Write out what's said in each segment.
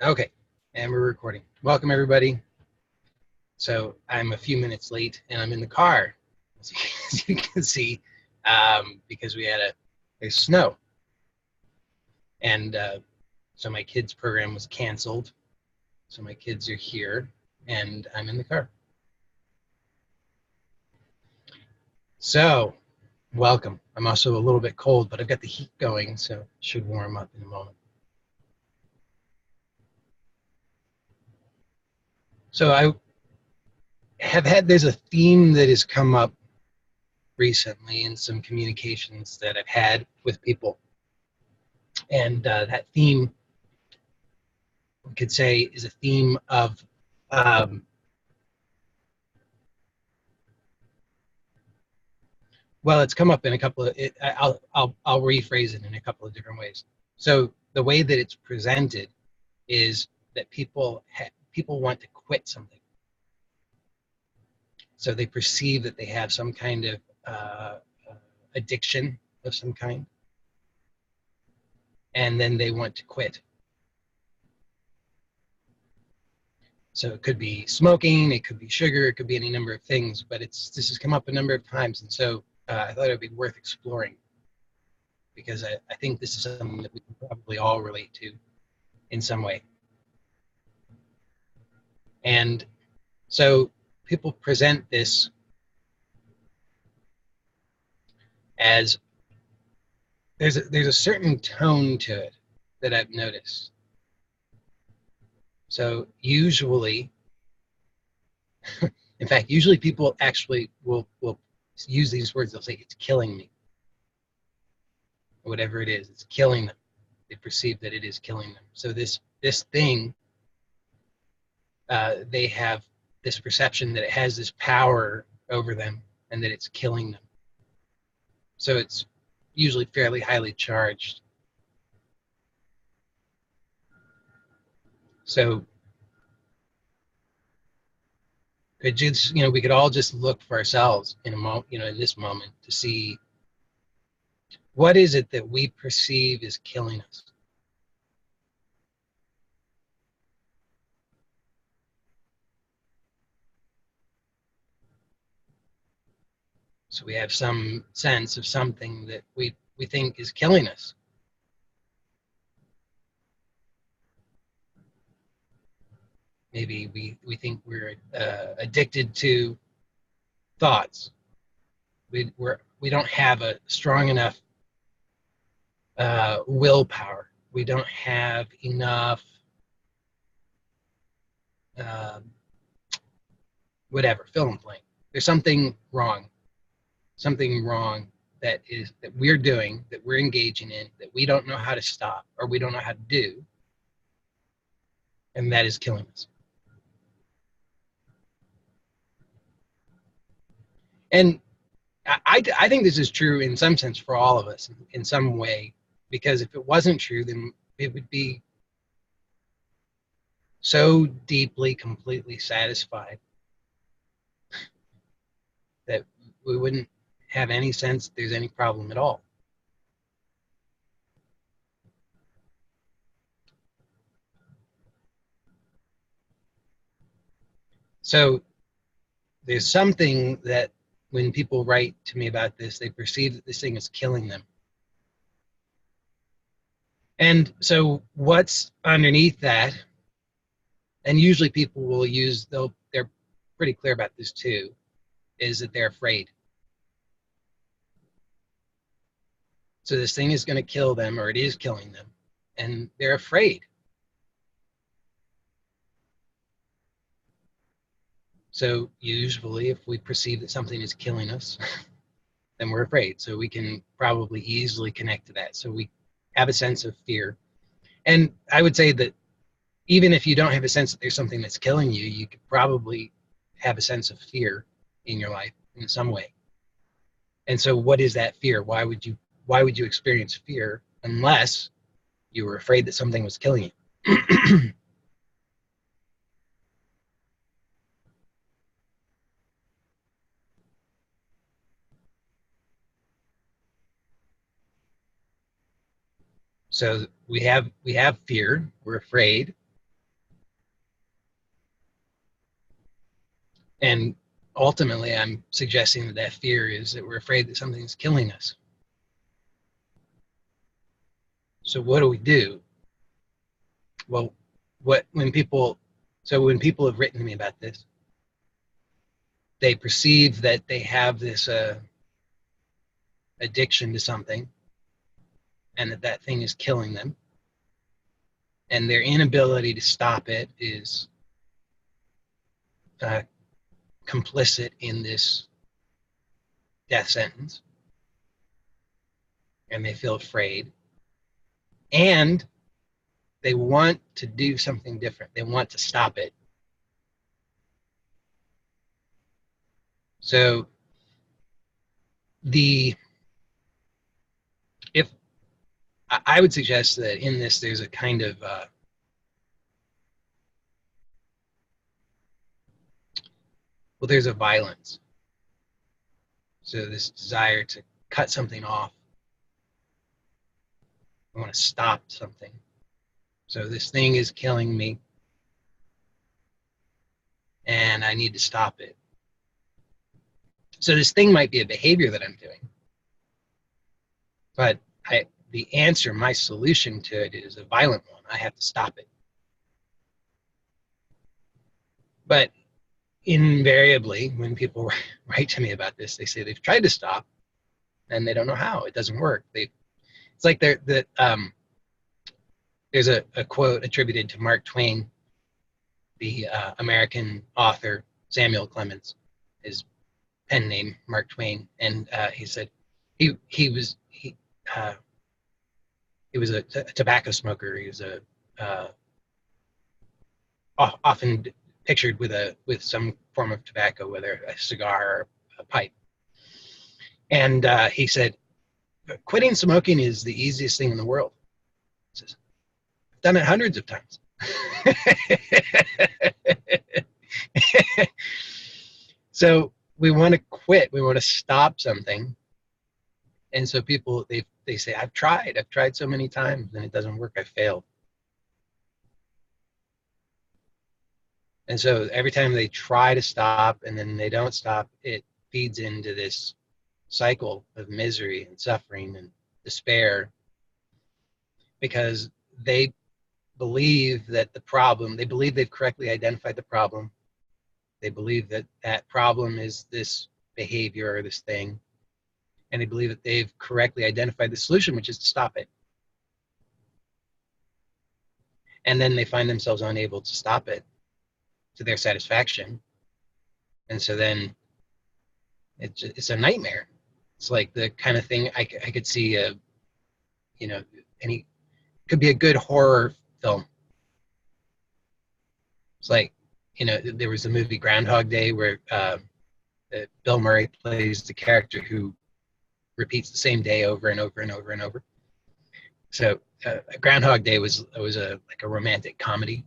Okay, and we're recording. Welcome, everybody. So I'm a few minutes late, and I'm in the car, as you can see, because we had there's snow. And so my kids' program was canceled. So my kids are here, and I'm in the car. So, welcome. I'm also a little bit cold, but I've got the heat going, so it should warm up in a moment. So I have there's a theme that has come up recently in some communications that I've had with people. And that theme, we could say, is a theme of well, it's come up in a couple of I'll rephrase it in a couple of different ways. So the way that it's presented is that people want to quit something. So they perceive that they have some kind of addiction of some kind, and then they want to quit. So it could be smoking, it could be sugar, it could be any number of things, but this has come up a number of times, and so I thought it would be worth exploring, because I think this is something that we can probably all relate to in some way. And so people present this as there's a certain tone to it that I've noticed. So usually, in fact, usually people actually will use these words. They'll say, "It's killing me." Whatever it is, it's killing them. They perceive that it is killing them. So this thing, they have this perception that it has this power over them and that it's killing them. So it's usually fairly highly charged. So we could all just look for ourselves in in this moment to see what is it that we perceive is killing us. So we have some sense of something that we think is killing us. Maybe we think we're addicted to thoughts. We don't have a strong enough willpower. We don't have enough whatever, fill in the blank. There's something wrong that we're doing, that we're engaging in, that we don't know how to stop or we don't know how to do, and that is killing us. And I think this is true in some sense for all of us in some way, because if it wasn't true, then it would be so deeply, completely satisfied that we wouldn't have any sense that there's any problem at all. So there's something that when people write to me about this, they perceive that this thing is killing them. And so what's underneath that, and usually people will use, they're pretty clear about this too, is that they're afraid. So this thing is going to kill them, or it is killing them, and they're afraid. So usually if we perceive that something is killing us, then we're afraid. So we can probably easily connect to that. So we have a sense of fear. And I would say that even if you don't have a sense that there's something that's killing you, you could probably have a sense of fear in your life in some way. And so what is that fear? Why would you experience fear unless you were afraid that something was killing you? So we have fear, we're afraid, And ultimately, I'm suggesting that that fear is that we're afraid that something's killing us. So what do we do? Well, when people have written to me about this, they perceive that they have this addiction to something, and that that thing is killing them, and their inability to stop it is uh, complicit in this death sentence, and they feel afraid, and they want to do something different. They want to stop it. So the if I would suggest that in this there's a kind of there's a violence. So this desire to cut something off. I want to stop something. So this thing is killing me, and I need to stop it. So this thing might be a behavior that I'm doing, but the answer, my solution to it is a violent one. I have to stop it. But invariably, when people write to me about this, they say they've tried to stop and they don't know how. It doesn't work. It's like there's a quote attributed to Mark Twain, the American author Samuel Clemens, his pen name Mark Twain, and he said he was a tobacco smoker. He was often pictured with some form of tobacco, whether a cigar or a pipe. And he said, quitting smoking is the easiest thing in the world. He says, I've done it hundreds of times. So we want to quit. We want to stop something. And so people, they say, I've tried so many times and it doesn't work. I failed. And so every time they try to stop and then they don't stop, it feeds into this cycle of misery and suffering and despair, because they believe that they believe they've correctly identified the problem. They believe that that problem is this behavior or this thing. And they believe that they've correctly identified the solution, which is to stop it. And then they find themselves unable to stop it to their satisfaction. And so then it's a nightmare. It's like the kind of thing I could see could be a good horror film. It's like, there was the movie Groundhog Day where Bill Murray plays the character who repeats the same day over and over and over and over. So Groundhog Day was a romantic comedy,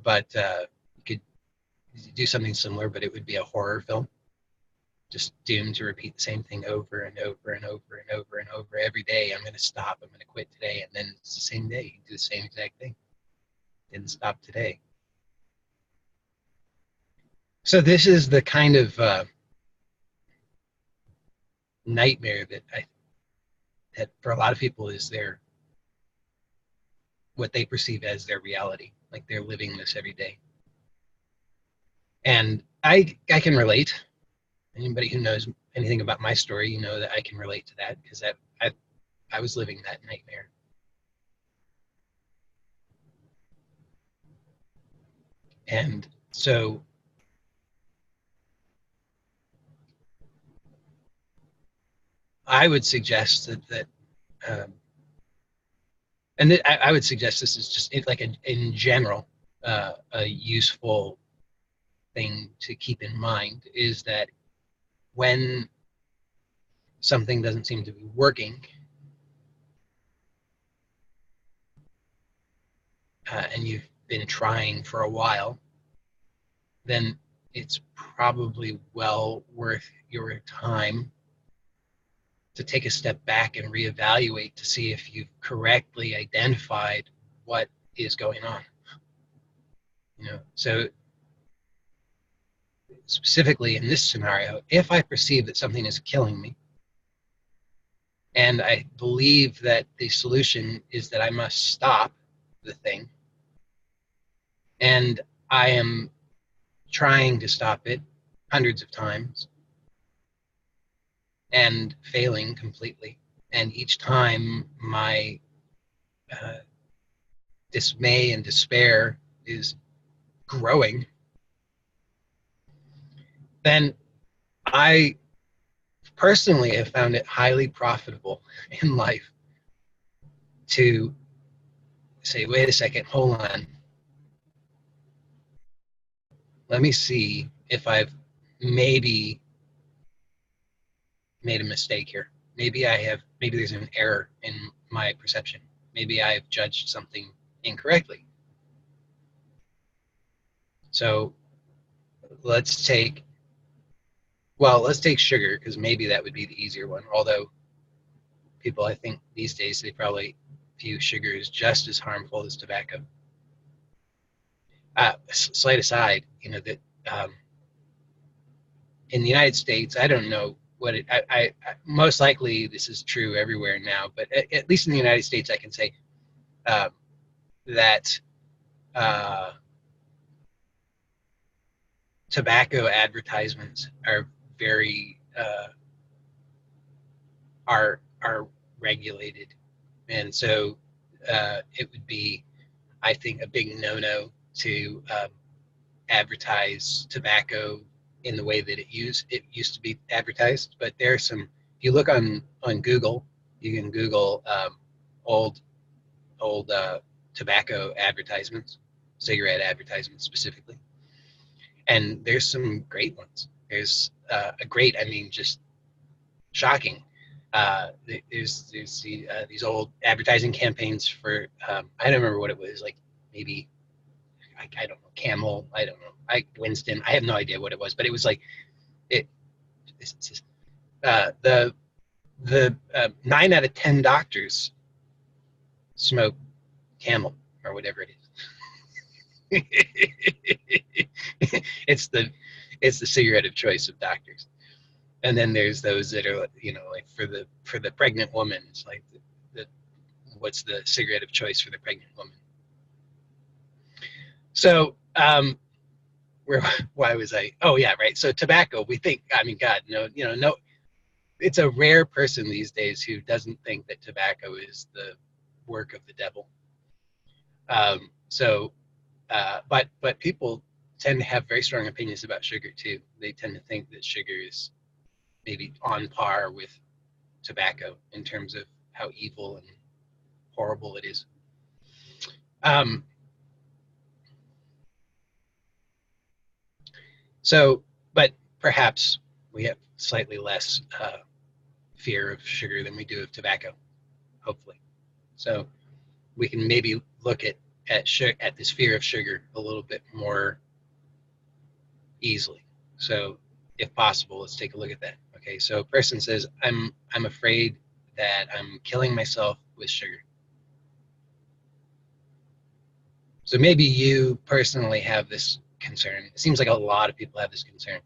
but you could do something similar, but it would be a horror film, just doomed to repeat the same thing over and over and over and over and over every day. I'm going to stop. I'm going to quit today, and then it's the same day. You do the same exact thing. Didn't stop today. So this is the kind of nightmare that for a lot of people is what they perceive as their reality. Like they're living this every day. And I can relate. Anybody who knows anything about my story, you know that I can relate to that, because I was living that nightmare. And so I would suggest that I would suggest this is just in general a useful thing to keep in mind, is that when something doesn't seem to be working, and you've been trying for a while, then it's probably well worth your time to take a step back and reevaluate to see if you've correctly identified what is going on. So specifically in this scenario, if I perceive that something is killing me, and I believe that the solution is that I must stop the thing, and I am trying to stop it hundreds of times and failing completely, and each time my uh, dismay and despair is growing, then I personally have found it highly profitable in life to say, wait a second, hold on. Let me see if I've maybe made a mistake here. Maybe there's an error in my perception. Maybe I've judged something incorrectly. So let's take sugar, because maybe that would be the easier one. Although people, I think these days, they probably view sugar as just as harmful as tobacco. Slight aside, that in the United States, I don't know what it. I most likely this is true everywhere now, but at least in the United States, I can say that tobacco advertisements are very are regulated, and so it would be, I think, a big no-no to advertise tobacco in the way that it used to be advertised. But there's some. If you look on Google, you can Google old tobacco advertisements, cigarette advertisements specifically, and there's some great ones. There's just shocking. There's these old advertising campaigns for I don't remember what it was, like maybe I don't know, Camel, I don't know, Winston, I have no idea what it was, but it was like the 9 out of 10 doctors smoke Camel or whatever it is. it's the cigarette of choice of doctors. And then there's those that are, like for the pregnant woman, it's like what's the cigarette of choice for the pregnant woman? So why was I? Oh yeah, right. So tobacco, we think, God, no, no. It's a rare person these days who doesn't think that tobacco is the work of the devil. But people tend to have very strong opinions about sugar too. They tend to think that sugar is maybe on par with tobacco in terms of how evil and horrible it is. But perhaps we have slightly less fear of sugar than we do of tobacco, hopefully. So we can maybe look at this fear of sugar a little bit more easily. So if possible, let's take a look at that. Okay, so a person says, I'm afraid that I'm killing myself with sugar. So maybe you personally have this concern. It seems like a lot of people have this concern.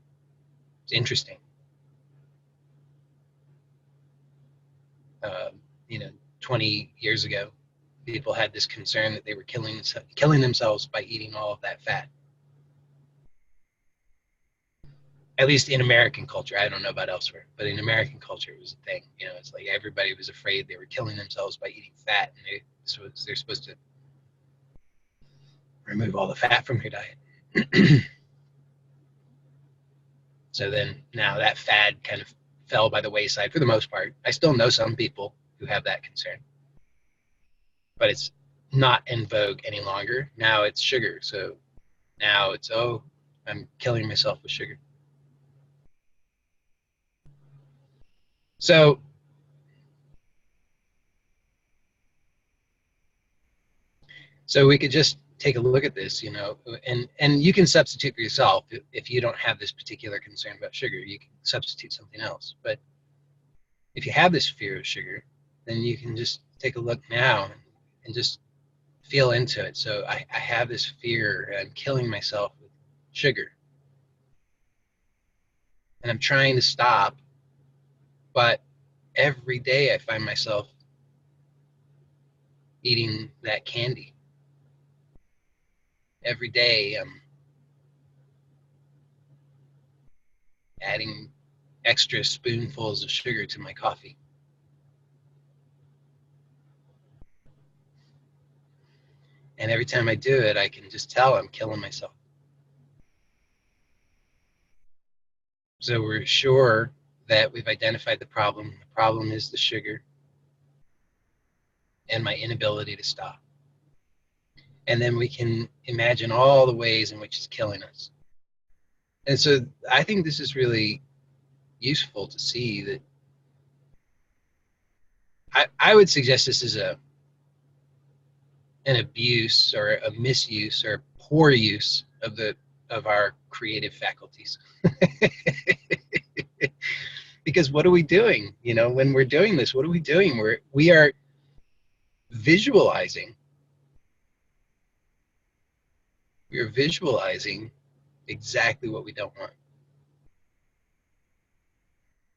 It's interesting. 20 years ago, people had this concern that they were killing themselves by eating all of that fat. At least in American culture. I don't know about elsewhere, but in American culture, it was a thing. It's like everybody was afraid they were killing themselves by eating fat, and they're supposed to remove all the fat from your diet. So then now that fad kind of fell by the wayside for the most part. I still know some people who have that concern, but it's not in vogue any longer. Now it's sugar. So now it's, I'm killing myself with sugar. So we could just take a look at this, and you can substitute for yourself. If you don't have this particular concern about sugar, you can substitute something else. But if you have this fear of sugar, then you can just take a look now and just feel into it. So I have this fear, I'm killing myself with sugar. and I'm trying to stop, but every day I find myself eating that candy. Every day I'm adding extra spoonfuls of sugar to my coffee. And every time I do it, I can just tell I'm killing myself. So we're sure that we've identified the problem. The problem is the sugar and my inability to stop. And then we can imagine all the ways in which it's killing us. And so I think this is really useful to see that I would suggest this is an abuse or a misuse or poor use of our creative faculties. Because what are we doing? You know, when we're doing this, what are we doing? We are visualizing. We are visualizing exactly what we don't want.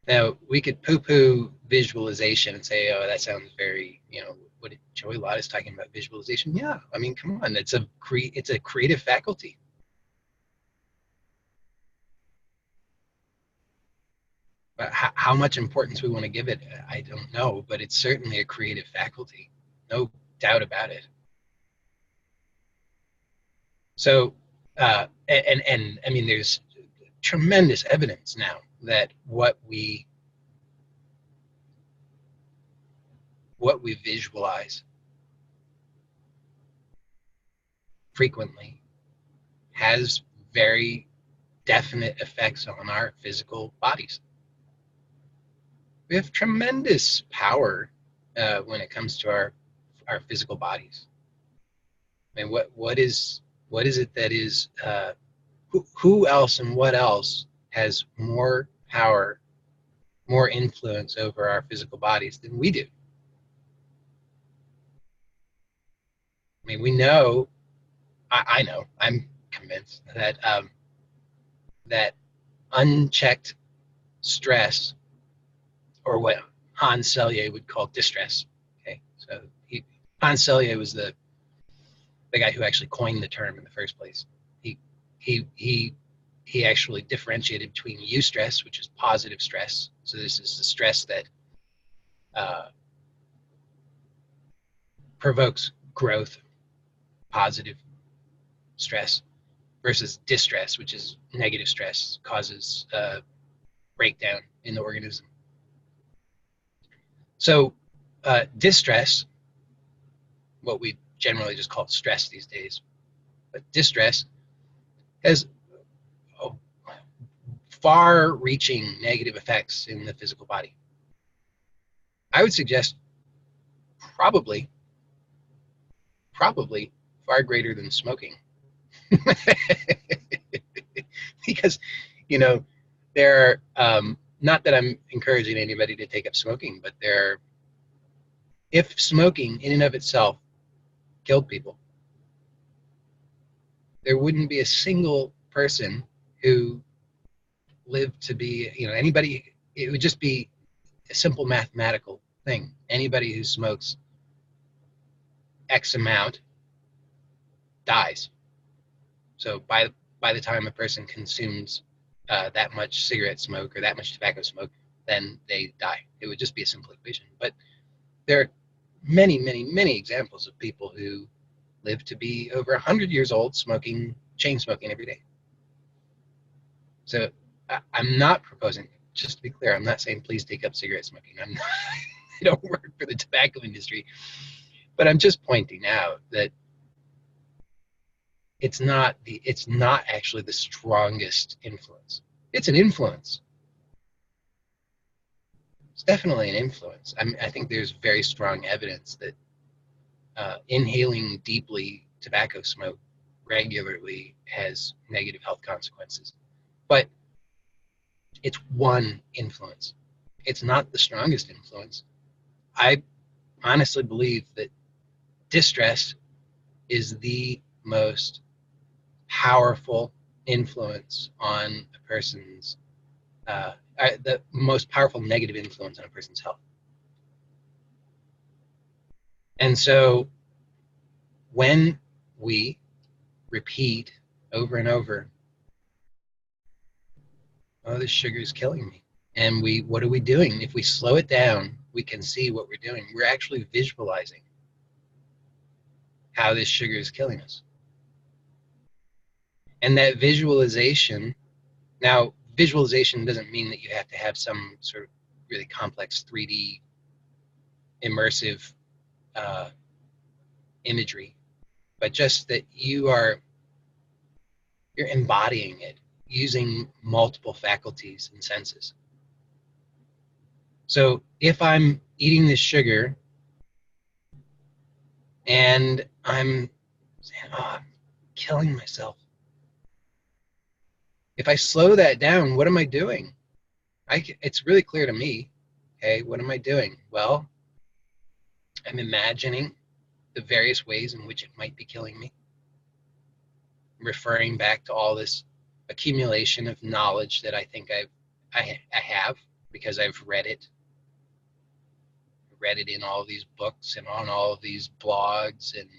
Now, we could poo-poo visualization and say, oh, that sounds very, you know, what Joey Lott is talking about visualization. Yeah, I mean, come on, it's a creative faculty. But how much importance we want to give it, I don't know, but it's certainly a creative faculty. No doubt about it. So, and I mean, there's tremendous evidence now that what we visualize frequently has very definite effects on our physical bodies. We have tremendous power when it comes to our physical bodies. I mean, what is it that is who else and what else has more power, more influence over our physical bodies than we do? I mean, we know, I know, I'm convinced that that unchecked stress, or what Hans Selye would call distress. Okay, so Hans Selye was the guy who actually coined the term in the first place. He he he he actually differentiated between eustress, which is positive stress. So this is the stress that provokes growth, positive stress, versus distress, which is negative stress, causes breakdown in the organism. So distress, what we generally just call stress these days, but distress has far-reaching negative effects in the physical body. I would suggest probably far greater than smoking. Because, you know, there are, not that I'm encouraging anybody to take up smoking, but if smoking in and of itself killed people, there wouldn't be a single person who lived to be, you know, anybody, it would just be a simple mathematical thing. Anybody who smokes X amount dies. So by the time a person consumes that much cigarette smoke or that much tobacco smoke, then they die. It would just be a simple equation. But there are many, many, many examples of people who live to be over 100 years old chain smoking every day. So I'm not proposing, just to be clear, I'm not saying please take up cigarette smoking. I don't work for the tobacco industry. But I'm just pointing out that it's not actually the strongest influence. It's an influence. It's definitely an influence. I think there's very strong evidence that inhaling deeply tobacco smoke regularly has negative health consequences. But it's one influence. It's not the strongest influence. I honestly believe that distress is the most powerful influence on a person's the most powerful negative influence on a person's health. And so when we repeat over and over, oh, this sugar is killing me. And what are we doing? If we slow it down, we can see what we're doing. We're actually visualizing how this sugar is killing us. And that visualization, now visualization doesn't mean that you have to have some sort of really complex 3D immersive imagery, but just that you're embodying it using multiple faculties and senses. So if I'm eating this sugar and I'm saying, oh, I'm killing myself. If I slow that down, what am I doing? It's really clear to me. Okay, what am I doing? Well, I'm imagining the various ways in which it might be killing me. I'm referring back to all this accumulation of knowledge that I think I have because I've read it in all of these books and on all of these blogs and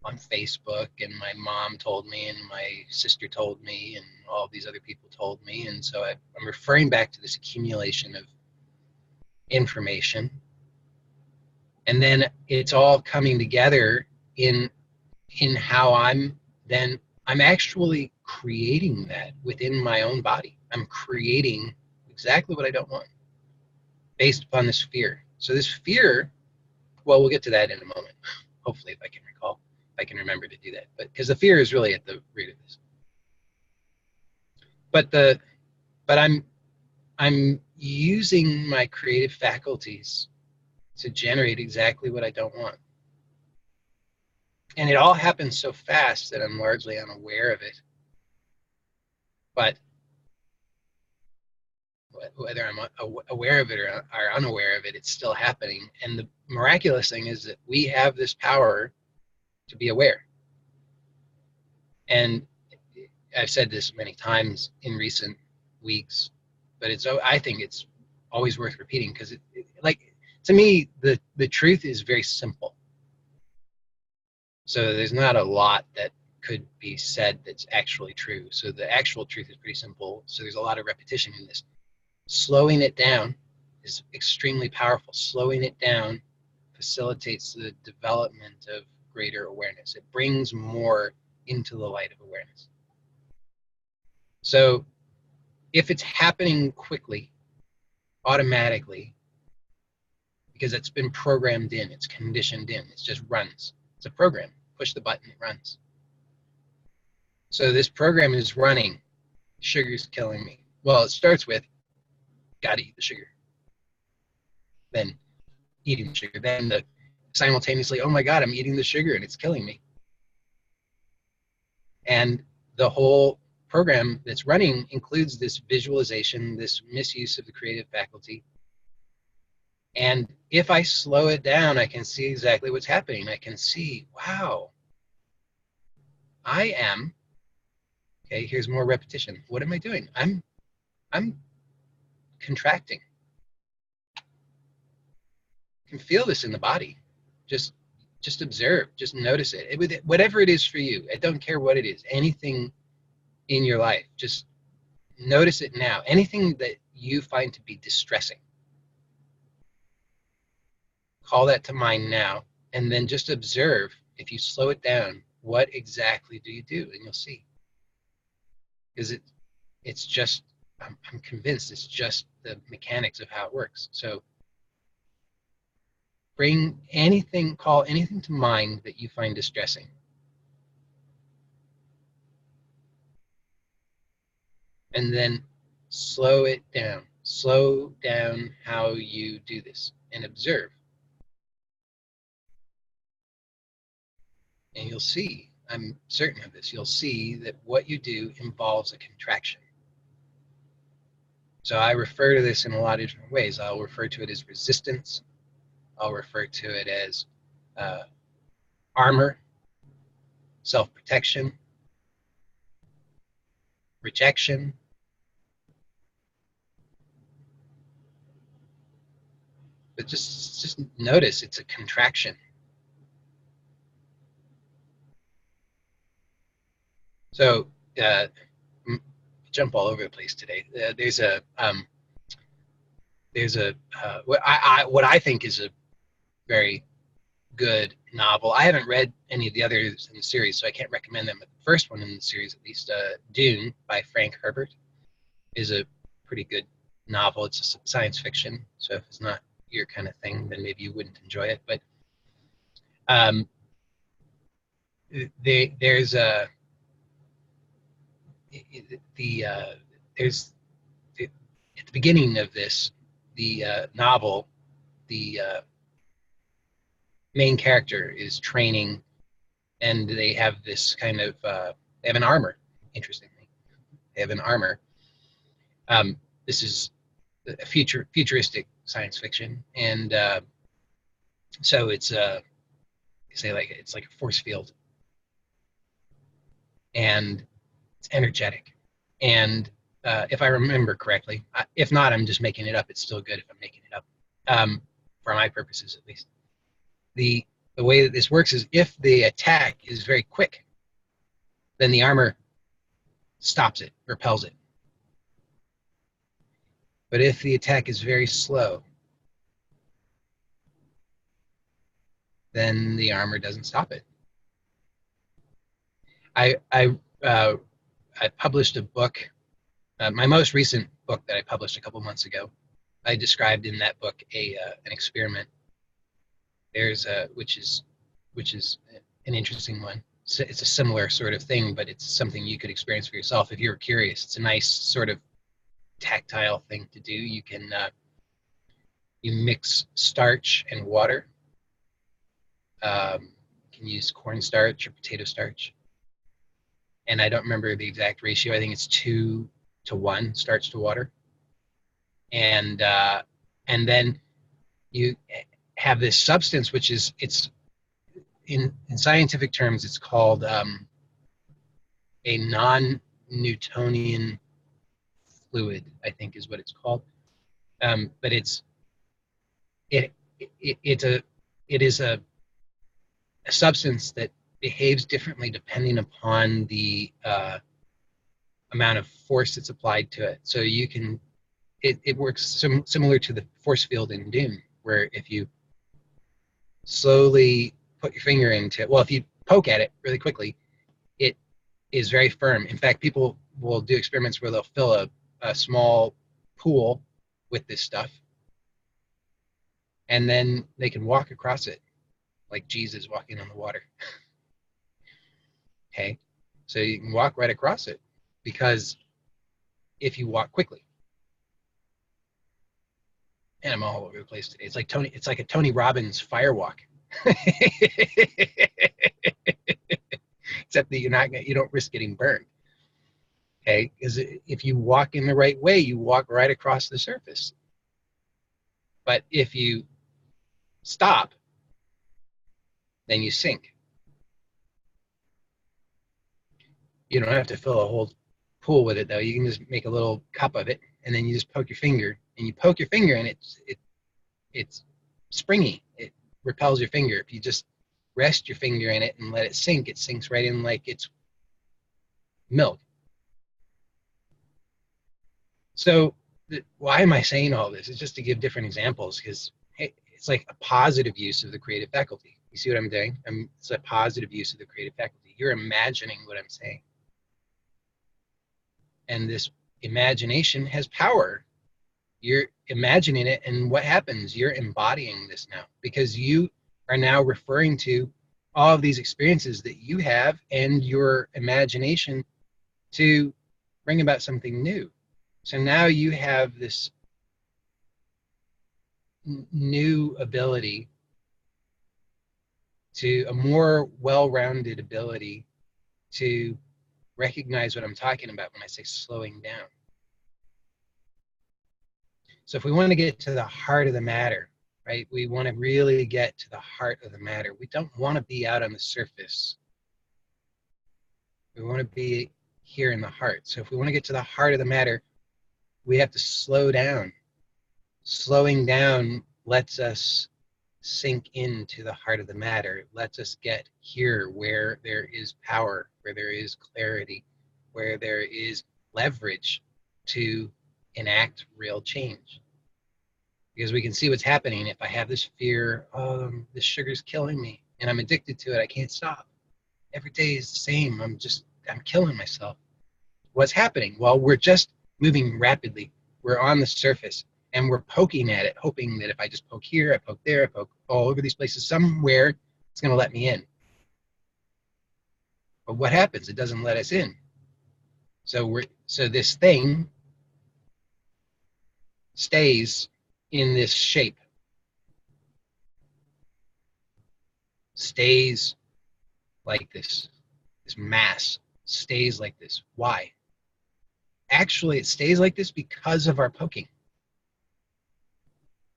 on Facebook, and my mom told me and my sister told me and all of these other people told me. And so I'm referring back to this accumulation of information. And then it's all coming together in how I'm actually creating that within my own body. I'm creating exactly what I don't want based upon this fear. So this fear, well, we'll get to that in a moment, hopefully, if I can recall, if I can remember to do that. But because the fear is really at the root of this. But I'm using my creative faculties to generate exactly what I don't want. And it all happens so fast that I'm largely unaware of it. But whether I'm aware of it or unaware of it, it's still happening. And the miraculous thing is that we have this power to be aware. And I've said this many times in recent weeks, but I think it's always worth repeating because to me, the truth is very simple. So there's not a lot that could be said that's actually true. So the actual truth is pretty simple. So there's a lot of repetition in this. Slowing it down is extremely powerful. Slowing it down facilitates the development of greater awareness. It brings more into the light of awareness. So if it's happening quickly, automatically, because it's been programmed in, it's conditioned in, it just runs. It's a program. Push the button, it runs. So this program is running. Sugar's killing me. Well, it starts with, gotta eat the sugar. Then eating the sugar. Then simultaneously, oh my God, I'm eating the sugar and it's killing me. And the whole program that's running includes this visualization, this misuse of the creative faculty. And if I slow it down, I can see exactly what's happening. I can see, wow, I am, okay, here's more repetition. What am I doing? I'm contracting. You can feel this in the body. Just observe, just notice it. Whatever it is for you, I don't care what it is, anything in your life, just notice it now. Anything that you find to be distressing, call that to mind now, and then just observe. If you slow it down, what exactly do you do? And you'll see. Because it's just, I'm convinced it's just the mechanics of how it works. So call anything to mind that you find distressing. And then slow it down. Slow down how you do this and observe. And you'll see, I'm certain of this, you'll see that what you do involves a contraction. So I refer to this in a lot of different ways. I'll refer to it as resistance. I'll refer to it as armor, self-protection, rejection, But just notice it's a contraction. So jump all over the place today. There's a what I think is a very good novel. I haven't read any of the others in the series, so I can't recommend them. But the first one in the series, at least, Dune by Frank Herbert, is a pretty good novel. It's a science fiction, so if it's not your kind of thing, then maybe you wouldn't enjoy it. But um, there's a the there's at the beginning of this novel, the main character is training, and they have this kind of they have an armor. Interestingly, they have an armor. This is a futuristic science fiction, and so it's say like it's like a force field, and it's energetic. And if I remember correctly, if not, I'm just making it up. It's still good if I'm making it up, for my purposes at least. The way that this works is if the attack is very quick, then the armor stops it, repels it. But if the attack is very slow, then the armor doesn't stop it. I published a book, my most recent book that I published a couple months ago. I described in that book an experiment. There's which is an interesting one. It's a similar sort of thing, but it's something you could experience for yourself if you're curious. It's a nice sort of tactile thing to do. You can you mix starch and water. You can use cornstarch or potato starch, and I don't remember the exact ratio. I think it's 2-to-1 starch to water, and then you have this substance, which is it's in scientific terms it's called a non-Newtonian fluid, I think is what it's called. But it is a substance that behaves differently depending upon the amount of force that's applied to it. So you can it works similar to the force field in Dune, where if you slowly put your finger into it, well, if you poke at it really quickly, it is very firm. In fact, people will do experiments where they'll fill a small pool with this stuff, and then they can walk across it like Jesus walking on the water. Okay, so you can walk right across it because if you walk quickly, and I'm all over the place today. It's like a Tony Robbins fire walk. Except that you don't risk getting burned. Okay, because if you walk in the right way, you walk right across the surface. But if you stop, then you sink. You don't have to fill a whole pool with it though. You can just make a little cup of it, and then you just poke your finger, and you poke your finger, and it's springy. It repels your finger. If you just rest your finger in it and let it sink, it sinks right in like it's milk. So why am I saying all this? It's just to give different examples, because hey, it's like a positive use of the creative faculty. You see what I'm doing? It's a positive use of the creative faculty. You're imagining what I'm saying. And this imagination has power. You're imagining it, and what happens? You're embodying this now, because you are now referring to all of these experiences that you have and your imagination to bring about something new. So now you have this new ability, to a more well-rounded ability to recognize what I'm talking about when I say slowing down. So if we want to get to the heart of the matter, right? We want to really get to the heart of the matter. We don't want to be out on the surface. We want to be here in the heart. So if we want to get to the heart of the matter, we have to slow down. Slowing down lets us sink into the heart of the matter. It lets us get here where there is power, where there is clarity, where there is leverage to enact real change. Because we can see what's happening. If I have this fear, this sugar's killing me and I'm addicted to it, I can't stop. Every day is the same. I'm killing myself. What's happening? Well, we're just moving rapidly. We're on the surface and we're poking at it, hoping that if I just poke here, I poke there, I poke all over these places, somewhere it's going to let me in. But what happens? It doesn't let us in. So this thing stays in this shape, stays like this mass stays like this. Why? Actually, it stays like this because of our poking.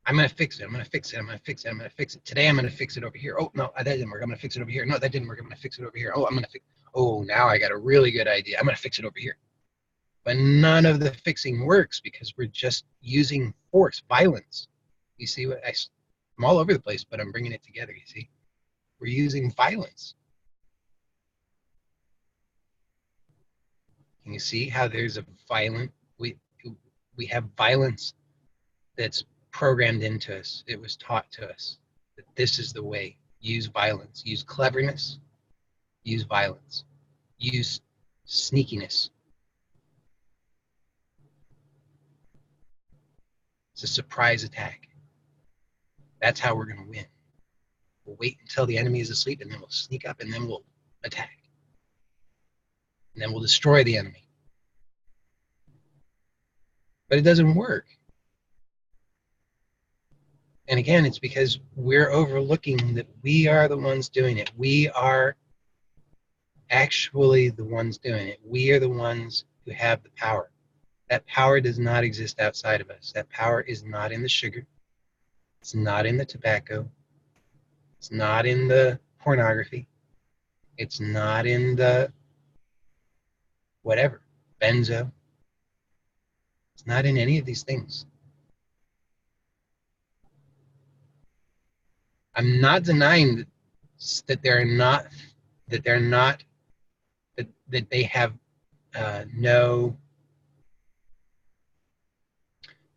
I'm going to fix it. I'm going to fix it. I'm going to fix it. I'm going to fix it. Today, I'm going to fix it over here. Oh, no, that didn't work. I'm going to fix it over here. No, that didn't work. I'm going to fix it over here. Oh, I'm going to fix. Oh, now I got a really good idea. I'm going to fix it over here. But none of the fixing works because we're just using force, violence. You see what I'm all over the place, but I'm bringing it together. You see, we're using violence. Can you see how there's a violent, we have violence that's programmed into us. It was taught to us that this is the way. Use violence, use cleverness, use violence, use sneakiness. It's a surprise attack. That's how we're going to win. We'll wait until the enemy is asleep and then we'll sneak up and then we'll attack. And then we'll destroy the enemy. But it doesn't work. And again, it's because we're overlooking that we are the ones doing it. We are actually the ones doing it. We are the ones who have the power. That power does not exist outside of us. That power is not in the sugar. It's not in the tobacco. It's not in the pornography. It's not in the whatever, benzo. It's not in any of these things. I'm not denying that they have no,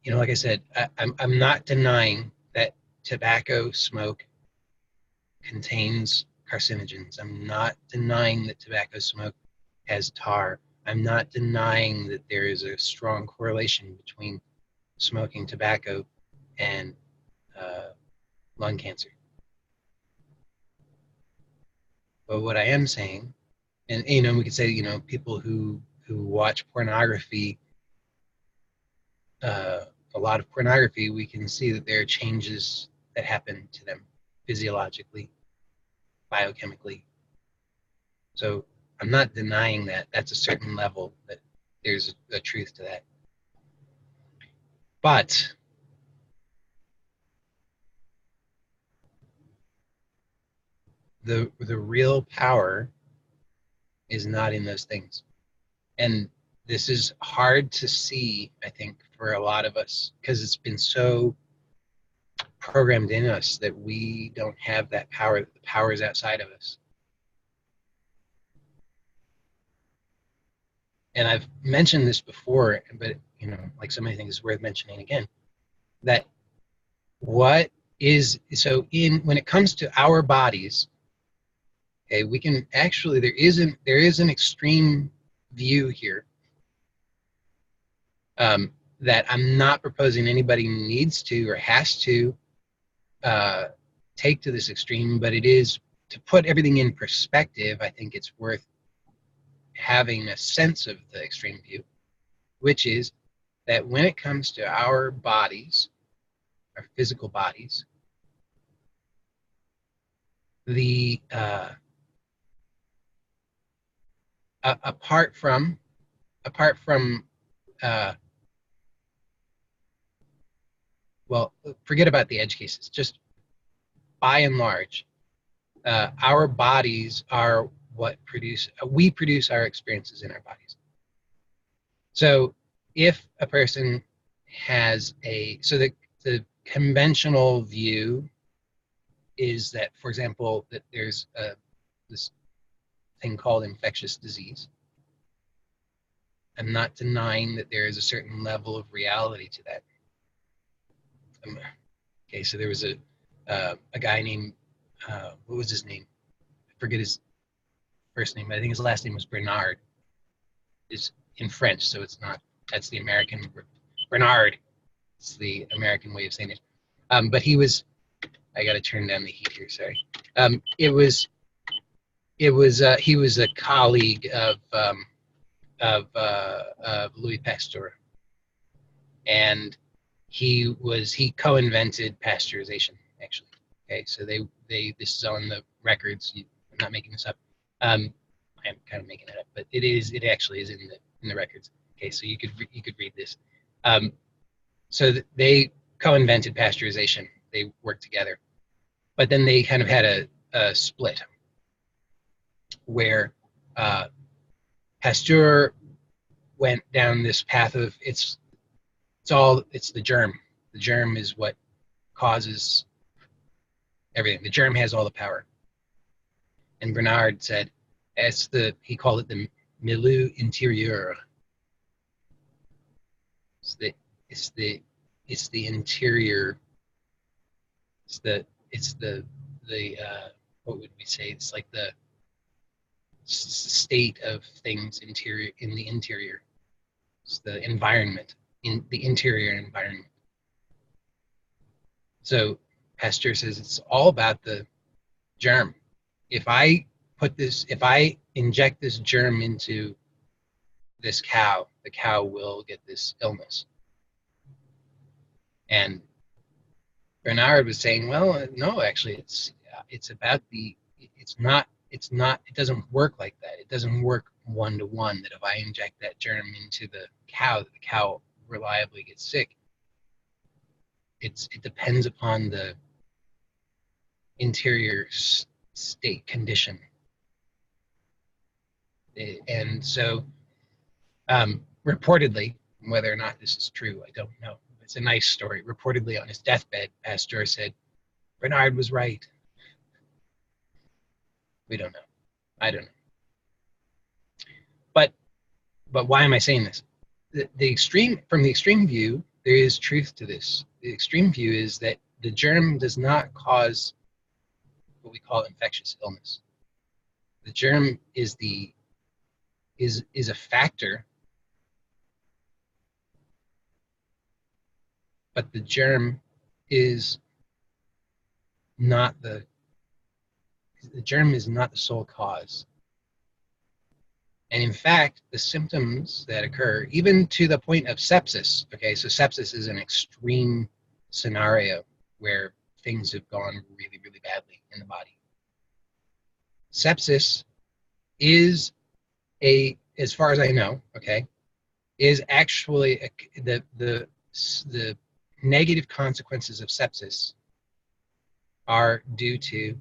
like I said, I'm not denying that tobacco smoke contains carcinogens. I'm not denying that tobacco smoke has tar. I'm not denying that there is a strong correlation between smoking tobacco and lung cancer. But what I am saying, and we could say, people who watch pornography, a lot of pornography, we can see that there are changes that happen to them physiologically, biochemically. So I'm not denying that. That's a certain level that there's a truth to that. But the real power is not in those things. And this is hard to see, I think, for a lot of us, because it's been so programmed in us that we don't have that power, that the power is outside of us. And I've mentioned this before, but like so many things, it's worth mentioning again, that when it comes to our bodies, okay, we can actually, there is an extreme view here that I'm not proposing anybody needs to or has to take to this extreme, but it is to put everything in perspective. I think it's worth having a sense of the extreme view, which is that when it comes to our bodies, our physical bodies, apart from well, forget about the edge cases. Just by and large, our bodies are what we produce our experiences in our bodies. So if a person has the conventional view is that, for example, that there's this thing called infectious disease. I'm not denying that there is a certain level of reality to that. Okay, so there was a guy named, what was his name? I forget his first name, but I think his last name was Bernard. It's in French, so it's not, that's the American, Bernard. It's the American way of saying it. But he was, I got to turn down the heat here, sorry. He was a colleague of Louis Pasteur, and he co-invented pasteurization, actually. Okay, so this is on the records. I'm not making this up. I am kind of making it up, but it actually is in the records. Okay, so you could read this. So they co-invented pasteurization. They worked together, but then they kind of had a split where Pasteur went down this path of it's the germ. The germ is what causes everything. The germ has all the power. And Bernard said, he called it the milieu interieur. It's the interior. It's the what would we say? It's like the state of things in the interior. It's the environment, in the interior environment. So Pasteur says it's all about the germ. If I inject this germ into this cow, the cow will get this illness. And Bernard was saying, well, no, actually, it's about it doesn't work like that. It doesn't work one-to-one, that if I inject that germ into the cow reliably gets sick. It depends upon the interior state condition. And so, reportedly, whether or not this is true, I don't know. It's a nice story. Reportedly, on his deathbed, Pasteur said, Bernard was right. We don't know. I don't know. But why am I saying this? From the extreme view, there is truth to this. The extreme view is that the germ does not cause what we call infectious illness. The germ is a factor, but the germ is not the sole cause. And in fact, the symptoms that occur, even to the point of sepsis, okay, so sepsis is an extreme scenario where things have gone really, really badly in the body. Sepsis is as far as I know, okay, is actually the negative consequences of sepsis are due to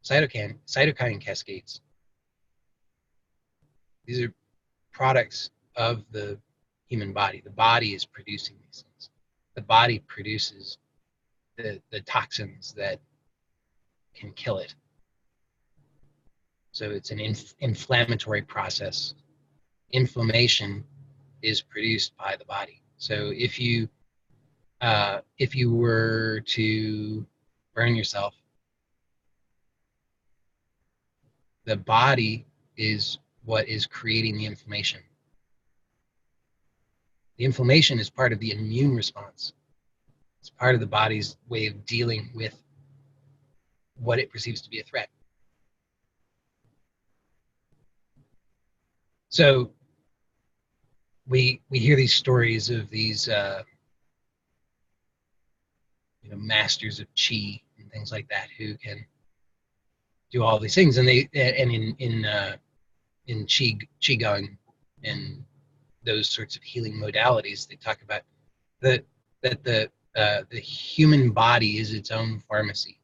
cytokine cascades. These are products of the human body. The body is producing these things. The body produces the toxins that can kill it. So it's an inflammatory process. Inflammation is produced by the body. So if you were to burn yourself, the body is what is creating the inflammation. The inflammation is part of the immune response. It's part of the body's way of dealing with what it perceives to be a threat. So we hear these stories of these masters of qi and things like that who can do all these things, and in qigong and those sorts of healing modalities, they talk about that the human body is its own pharmacy,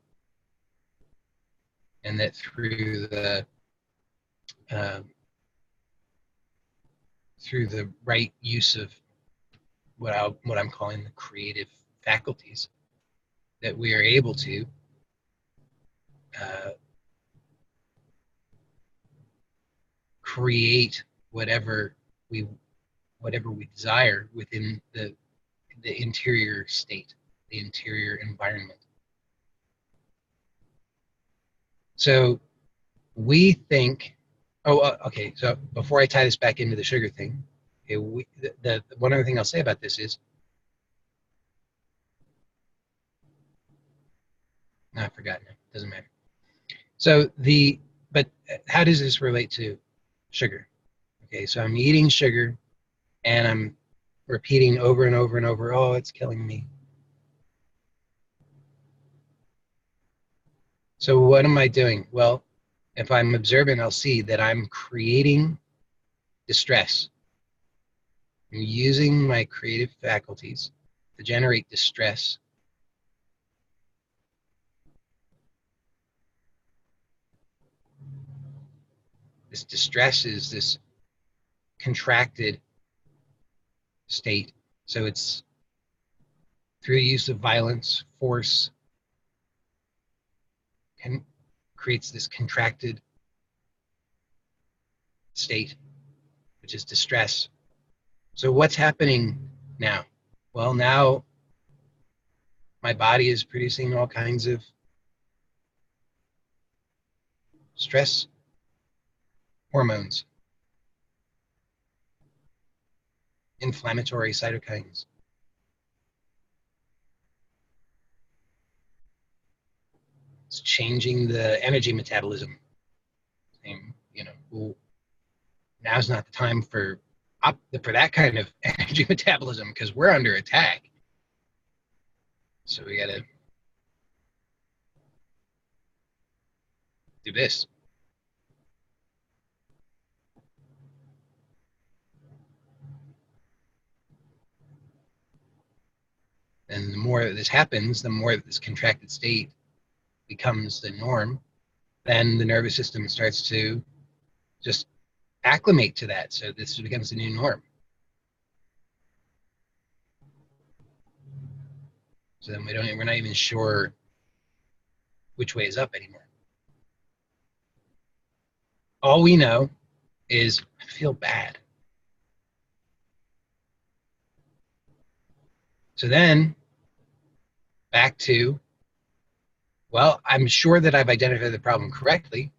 and that through the right use of what I'm calling the creative faculties, that we are able to uh, create whatever we desire within the interior state, the interior environment. So we think, okay, so before I tie this back into the sugar thing, okay, the one other thing I'll say about this is, no, I forgot now, doesn't matter. So but how does this relate to sugar? Okay, so I'm eating sugar and I'm repeating over and over and over, oh, it's killing me. So what am I doing? Well, if I'm observant, I'll see that I'm creating distress. I'm using my creative faculties to generate distress. This distress is this contracted state. So it's through the use of violence, force, and creates this contracted state, which is distress. So what's happening now? Well, now my body is producing all kinds of stress hormones, inflammatory cytokines. It's changing the energy metabolism. And, well, now's not the time for that kind of energy metabolism because we're under attack. So we got to do this. And the more that this happens, the more that this contracted state becomes the norm, then the nervous system starts to just acclimate to that. So this becomes the new norm. So then we're not even sure which way is up anymore. All we know is I feel bad. So then back to, well, I'm sure that I've identified the problem correctly.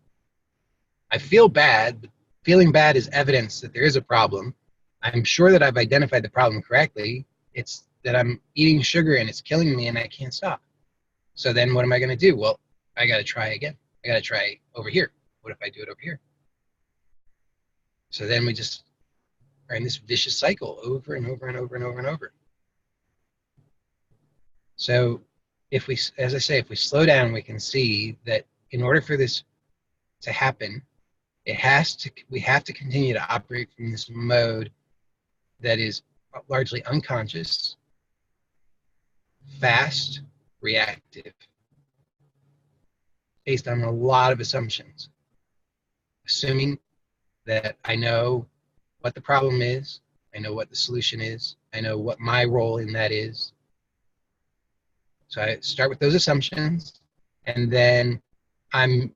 I feel bad. Feeling bad is evidence that there is a problem. I'm sure that I've identified the problem correctly. It's that I'm eating sugar and it's killing me and I can't stop. So then what am I going to do? Well, I got to try again. I got to try over here. What if I do it over here? So then we just are in this vicious cycle over and over and over and over and over. So if we, as I say, if we slow down, we can see that in order for this to happen, we have to continue to operate from this mode that is largely unconscious, fast, reactive, based on a lot of assumptions. Assuming that I know what the problem is, I know what the solution is, I know what my role in that is. So I start with those assumptions, and then I'm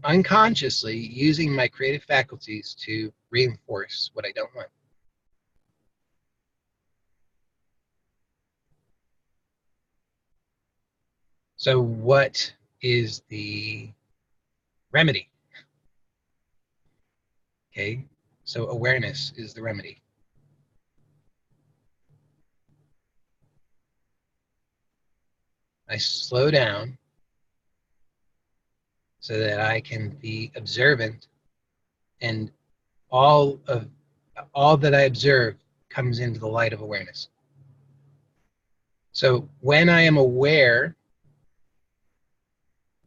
unconsciously using my creative faculties to reinforce what I don't want. So what is the remedy? Okay, so awareness is the remedy. I slow down so that I can be observant, and all that I observe comes into the light of awareness. So when I am aware,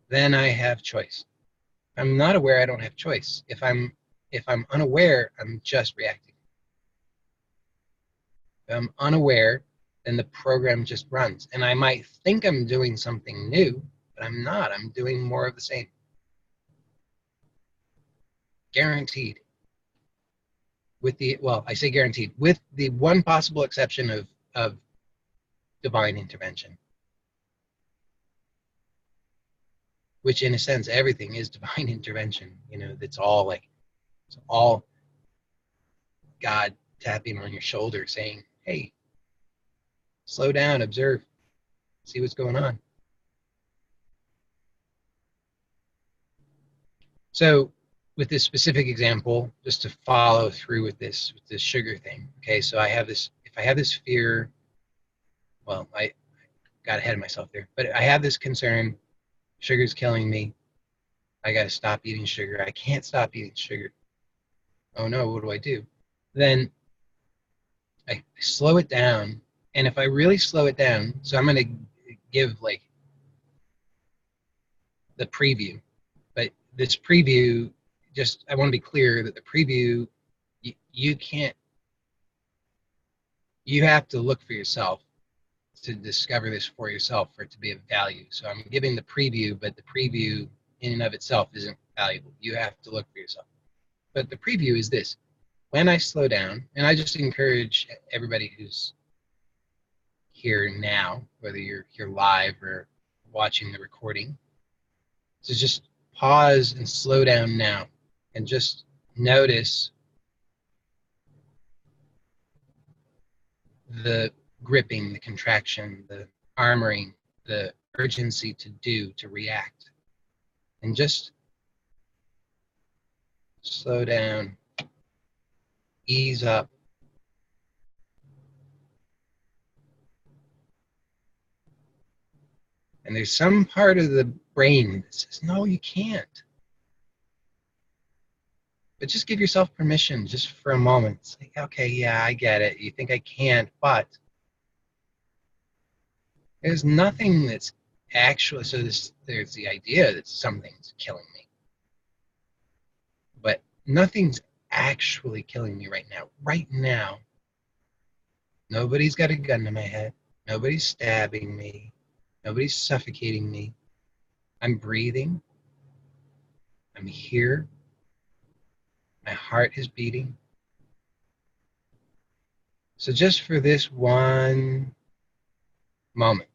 then I have choice. If I'm not aware, I don't have choice. If I'm unaware, I'm just reacting. If I'm unaware, then the program just runs. And I might think I'm doing something new, but I'm not. I'm doing more of the same. Guaranteed. I say guaranteed, with the one possible exception of divine intervention. which in a sense, everything is divine intervention. That's all it's all God tapping on your shoulder saying, hey, slow down, observe, see what's going on. So with this specific example, just to follow through with this sugar thing. Okay, so if I have this fear, well, I got ahead of myself there, but I have this concern, sugar's killing me. I got to stop eating sugar. I can't stop eating sugar. Oh no, what do I do? Then I slow it down. And if I really slow it down, so I'm going to give like the preview, but this preview, just I want to be clear that the preview, you can't, you have to look for yourself to discover this for yourself for it to be of value. So I'm giving the preview, but the preview in and of itself isn't valuable. You have to look for yourself. But the preview is this. When I slow down, and I just encourage everybody who's here now, whether you're here live or watching the recording, to just pause and slow down now and just notice the gripping, the contraction, the armoring, the urgency to react. And just slow down, ease up. And there's some part of the brain that says, no, you can't. But just give yourself permission just for a moment. Say, okay, yeah, I get it. You think I can't, but there's nothing that's actually, there's the idea that something's killing me. But nothing's actually killing me right now. Right now, nobody's got a gun to my head. Nobody's stabbing me. Nobody's suffocating me. I'm breathing. I'm here. My heart is beating. So just for this one moment,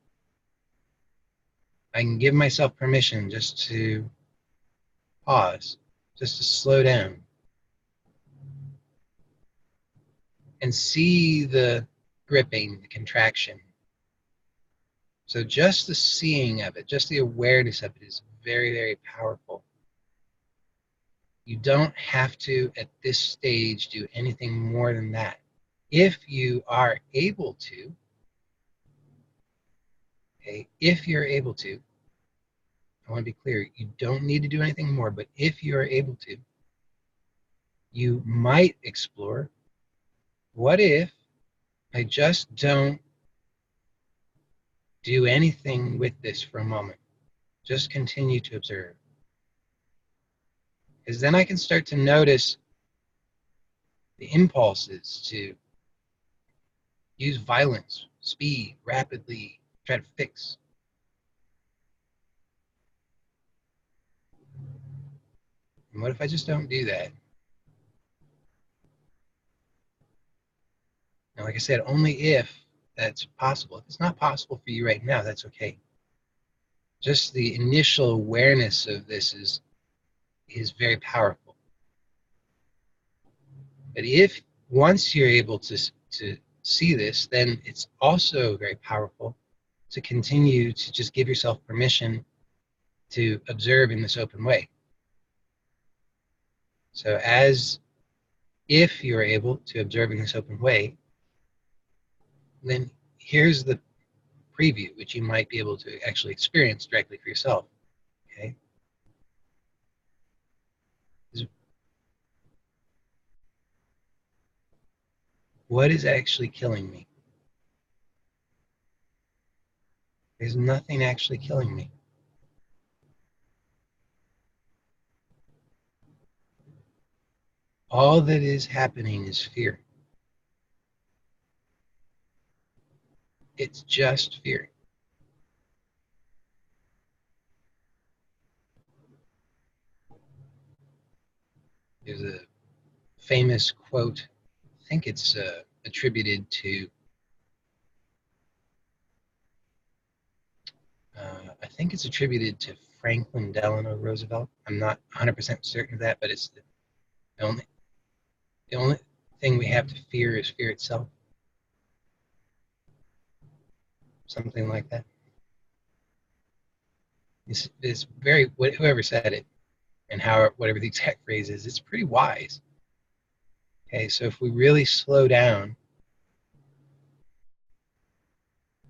I can give myself permission just to pause, just to slow down and see the gripping, the contraction. So just the seeing of it, just the awareness of it is very, very powerful. You don't have to, at this stage, do anything more than that. If you are able to, okay, if you're able to, I want to be clear, you don't need to do anything more, but if you are able to, you might explore, what if I just don't do anything with this for a moment? Just continue to observe. Because then I can start to notice the impulses to use violence, speed, rapidly, try to fix. And what if I just don't do that? And like I said, only if that's possible. If it's not possible for you right now, that's okay. Just the initial awareness of this is very powerful. But if once you're able to see this, then it's also very powerful to continue to just give yourself permission to observe in this open way. So if you're able to observe in this open way, then here's the preview, which you might be able to actually experience directly for yourself. Okay? What is actually killing me? There's nothing actually killing me. All that is happening is fear. It's just fear. There's a famous quote, I think it's attributed to, Franklin Delano Roosevelt. I'm not 100% certain of that, but it's the only thing we have to fear is fear itself. Something like that. It's very, whoever said it and whatever the exact phrase is, it's pretty wise. Okay, so if we really slow down,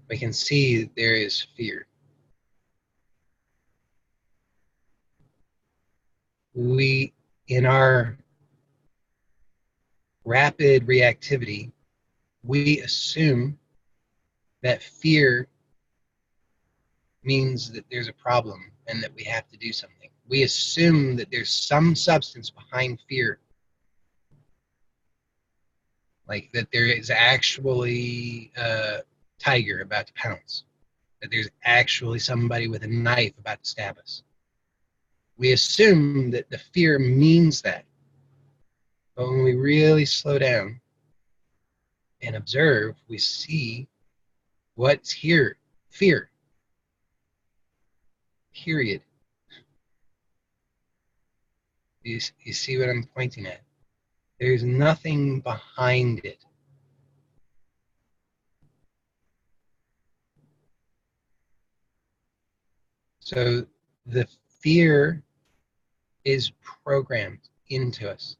we can see that there is fear. We, in our rapid reactivity, we assume that fear means that there's a problem and that we have to do something. We assume that there's some substance behind fear, like that there is actually a tiger about to pounce, that there's actually somebody with a knife about to stab us. We assume that the fear means that. But when we really slow down and observe, we see what's here. Fear. Period. You see what I'm pointing at? There's nothing behind it. So the fear is programmed into us.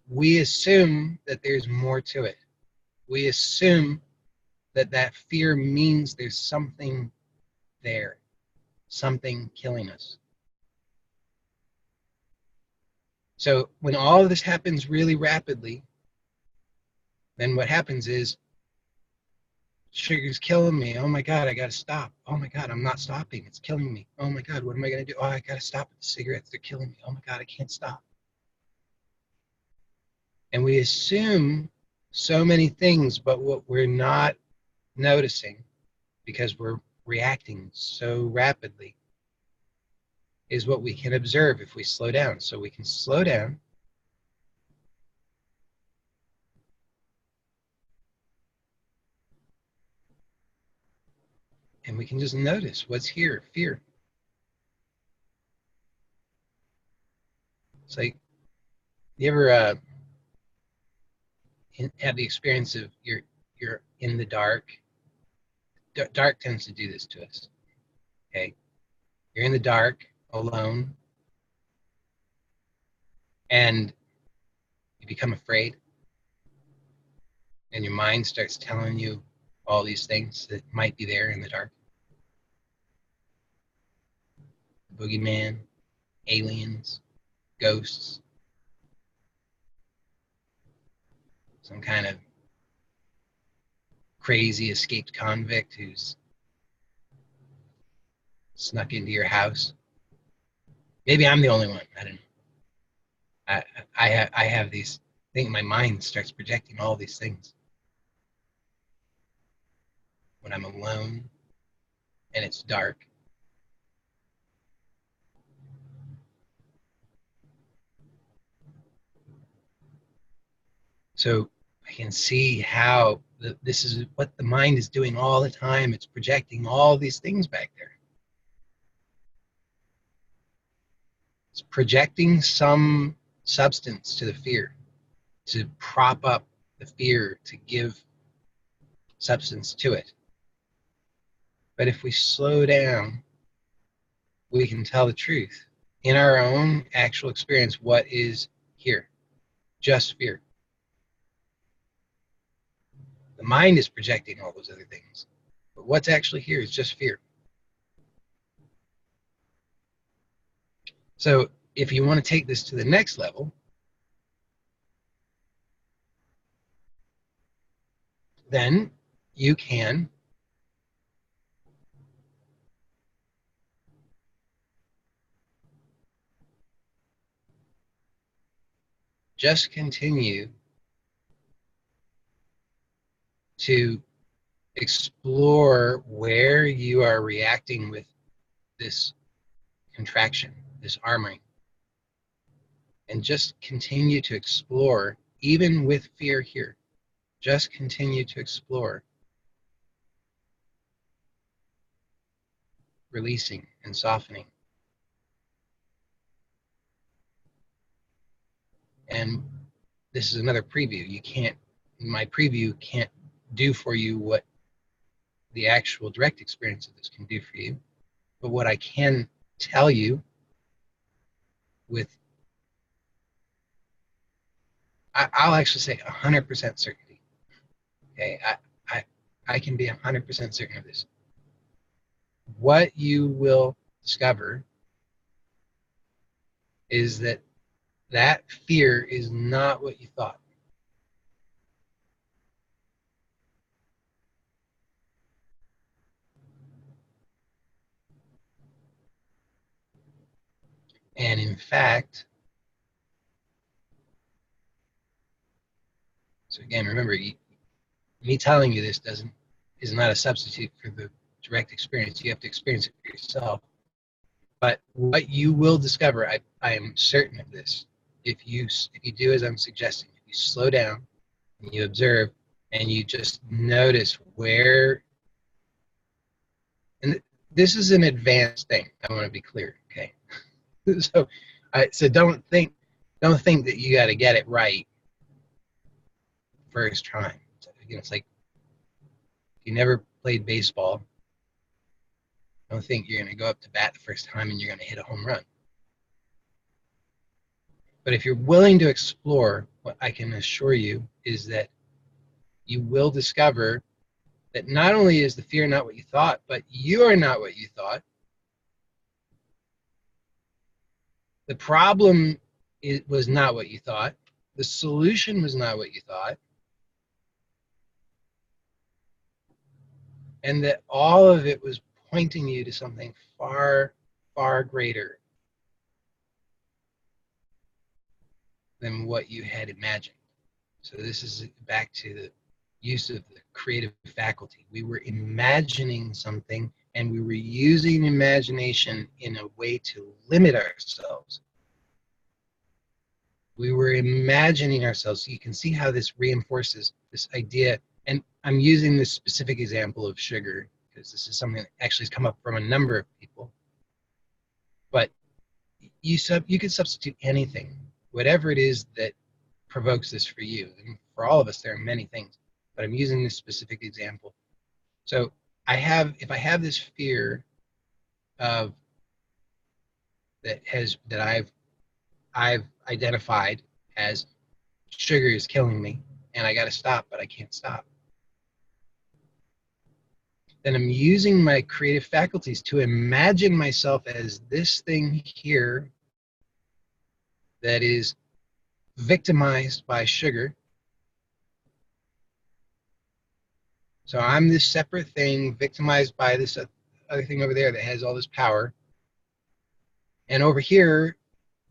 We assume that there's more to it. We assume that that fear means there's something there, something killing us. So when all of this happens really rapidly, then what happens is, sugar's killing me. Oh my God, I gotta stop. Oh my God, I'm not stopping. It's killing me. Oh my God, what am I gonna do? Oh, I gotta stop with the cigarettes. They're killing me. Oh my God, I can't stop. And we assume so many things, but what we're not noticing, because we're reacting so rapidly, is what we can observe if we slow down. So we can slow down and we can just notice what's here. Fear. It's like, you ever have the experience of you're in the dark. Dark tends to do this to us. Okay, you're in the dark, alone, and you become afraid, and your mind starts telling you all these things that might be there in the dark. Boogeyman, aliens, ghosts, some kind of crazy escaped convict who's snuck into your house. Maybe I'm the only one. I don't know. I have these things. My mind starts projecting all these things when I'm alone and it's dark. So I can see how this is what the mind is doing all the time. It's projecting all these things back there. It's projecting some substance to the fear, to prop up the fear, to give substance to it. But if we slow down, we can tell the truth. In our own actual experience, what is here? Just fear. The mind is projecting all those other things. But what's actually here is just fear. So if you want to take this to the next level, then you can just continue to explore where you are reacting with this contraction, this armoring, and just continue to explore, even with fear here. Just continue to explore. releasing and softening. And this is another preview. My preview can't do for you what the actual direct experience of this can do for you. But what I can tell you with, I'll actually say 100% certainty. Okay, I can be 100% certain of this. What you will discover is that that fear is not what you thought. And in fact, so again, remember, me telling you this is not a substitute for the direct experience. You have to experience it for yourself. But what you will discover, I am certain of this, if you do as I'm suggesting, if you slow down and you observe and you just notice where, and this is an advanced thing. I want to be clear, okay? So don't think that you got to get it right first time. It's like you never played baseball. Don't think you're going to go up to bat the first time and you're going to hit a home run. But if you're willing to explore, what I can assure you is that you will discover that not only is the fear not what you thought, but you are not what you thought. The problem was not what you thought. The solution was not what you thought. And that all of it was pointing you to something far, far greater than what you had imagined. So this is back to the use of the creative faculty. We were imagining something, and we were using imagination in a way to limit ourselves. We were imagining ourselves. So you can see how this reinforces this idea. And I'm using this specific example of sugar because this is something that actually has come up from a number of people. But you could substitute anything, whatever it is that provokes this for you. And for all of us, there are many things, but I'm using this specific example. So if I have this fear of that I've identified as sugar is killing me and I got to stop, but I can't stop, then I'm using my creative faculties to imagine myself as this thing here that is victimized by sugar. So I'm this separate thing victimized by this other thing over there that has all this power. And over here,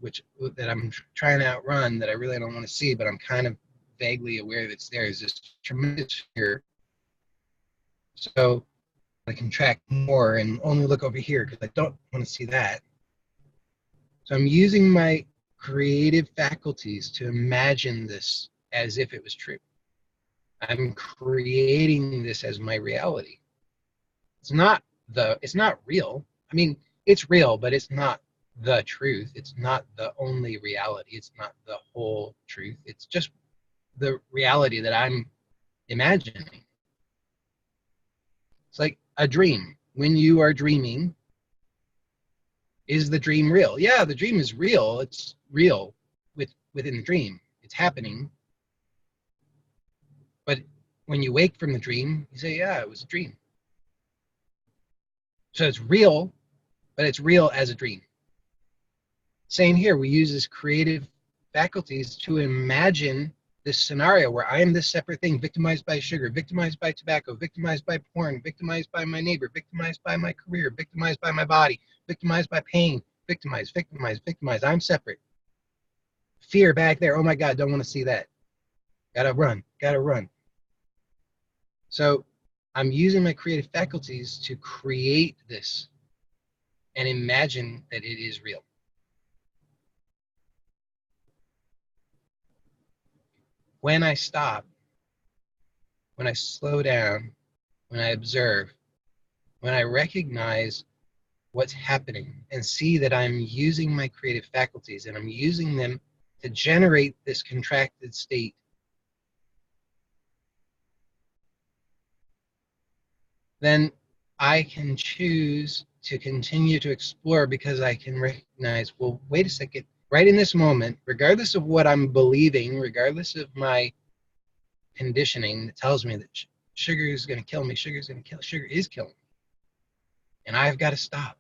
that I'm trying to outrun, that I really don't want to see, but I'm kind of vaguely aware that it's there, is this tremendous fear. So I contract more and only look over here because I don't want to see that. So I'm using my creative faculties to imagine this as if it was true. I'm creating this as my reality. It's not real. I mean, it's real, but it's not the truth. It's not the only reality. It's not the whole truth. It's just the reality that I'm imagining. It's like a dream. When you are dreaming, is the dream real? Yeah, the dream is real. It's real within the dream. It's happening. But when you wake from the dream, you say, yeah, it was a dream. So it's real, but it's real as a dream. Same here, we use this creative faculties to imagine this scenario where I am this separate thing, victimized by sugar, victimized by tobacco, victimized by porn, victimized by my neighbor, victimized by my career, victimized by my body, victimized by pain, victimized. I'm separate. Fear back there. Oh my God, don't want to see that. Gotta run. So I'm using my creative faculties to create this and imagine that it is real. When I stop, when I slow down, when I observe, when I recognize what's happening and see that I'm using my creative faculties and I'm using them to generate this contracted state, then I can choose to continue to explore because I can recognize, well, wait a second, right in this moment, regardless of what I'm believing, regardless of my conditioning that tells me that sugar is going to kill me, sugar is going to kill, sugar is killing me, and I've got to stop.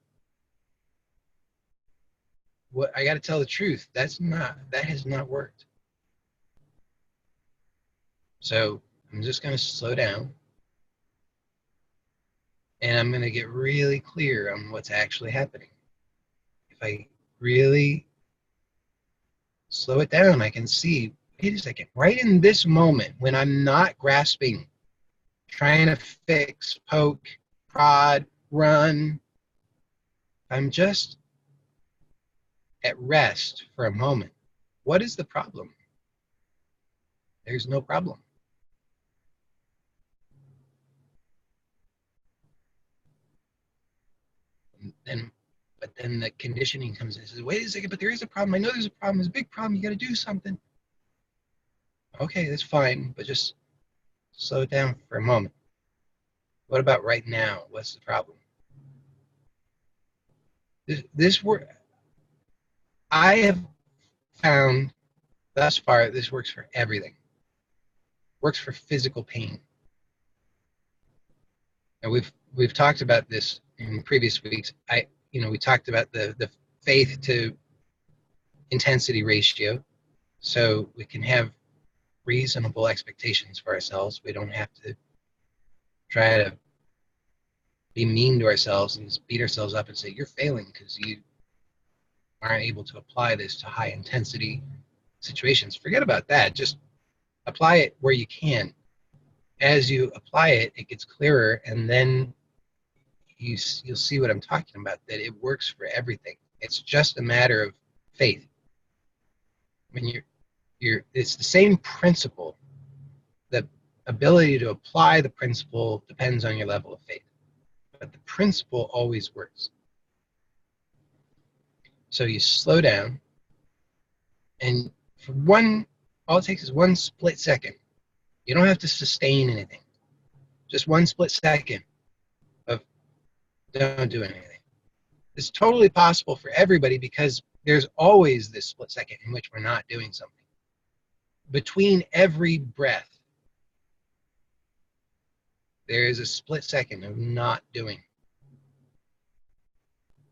What I got to tell the truth, that has not worked. So I'm just going to slow down and I'm going to get really clear on what's actually happening. If I really slow it down, I can see, wait a second, right in this moment when I'm not grasping, trying to fix, poke, prod, run, I'm just at rest for a moment. What is the problem? There's no problem. But then the conditioning comes in and says, wait a second, but there is a problem. I know there's a problem. There's a big problem. You got to do something. Okay, that's fine, but just slow it down for a moment. What about right now? What's the problem? This work, I have found thus far, this works for everything. Works for physical pain. And we've talked about this in previous weeks. We talked about the faith to intensity ratio, so we can have reasonable expectations for ourselves. We don't have to try to be mean to ourselves and just beat ourselves up and say you're failing because you aren't able to apply this to high intensity situations. Forget about that. Just apply it where you can. As you apply it, it gets clearer, and then you'll see what I'm talking about, that it works for everything. It's just a matter of faith. I mean, it's the same principle. The ability to apply the principle depends on your level of faith, but the principle always works. So you slow down, and for all it takes is one split second. You don't have to sustain anything. Just one split second of don't do anything. It's totally possible for everybody because there's always this split second in which we're not doing something. Between every breath, there is a split second of not doing.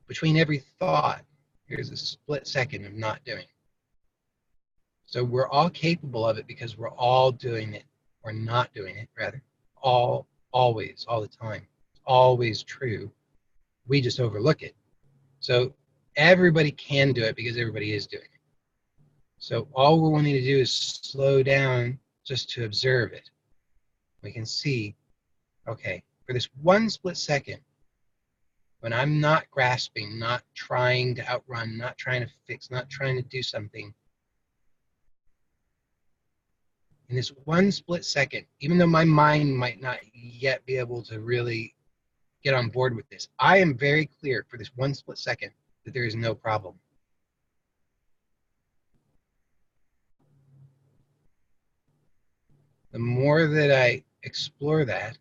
Between every thought, there's a split second of not doing. So we're all capable of it because we're all doing it, or not doing it, rather. Always, all the time. It's always true. We just overlook it. So everybody can do it because everybody is doing it. So all we're wanting to do is slow down just to observe it. We can see, okay, for this one split second, when I'm not grasping, not trying to outrun, not trying to fix, not trying to do something, in this one split second, even though my mind might not yet be able to really get on board with this, I am very clear for this one split second that there is no problem. The more that I explore that,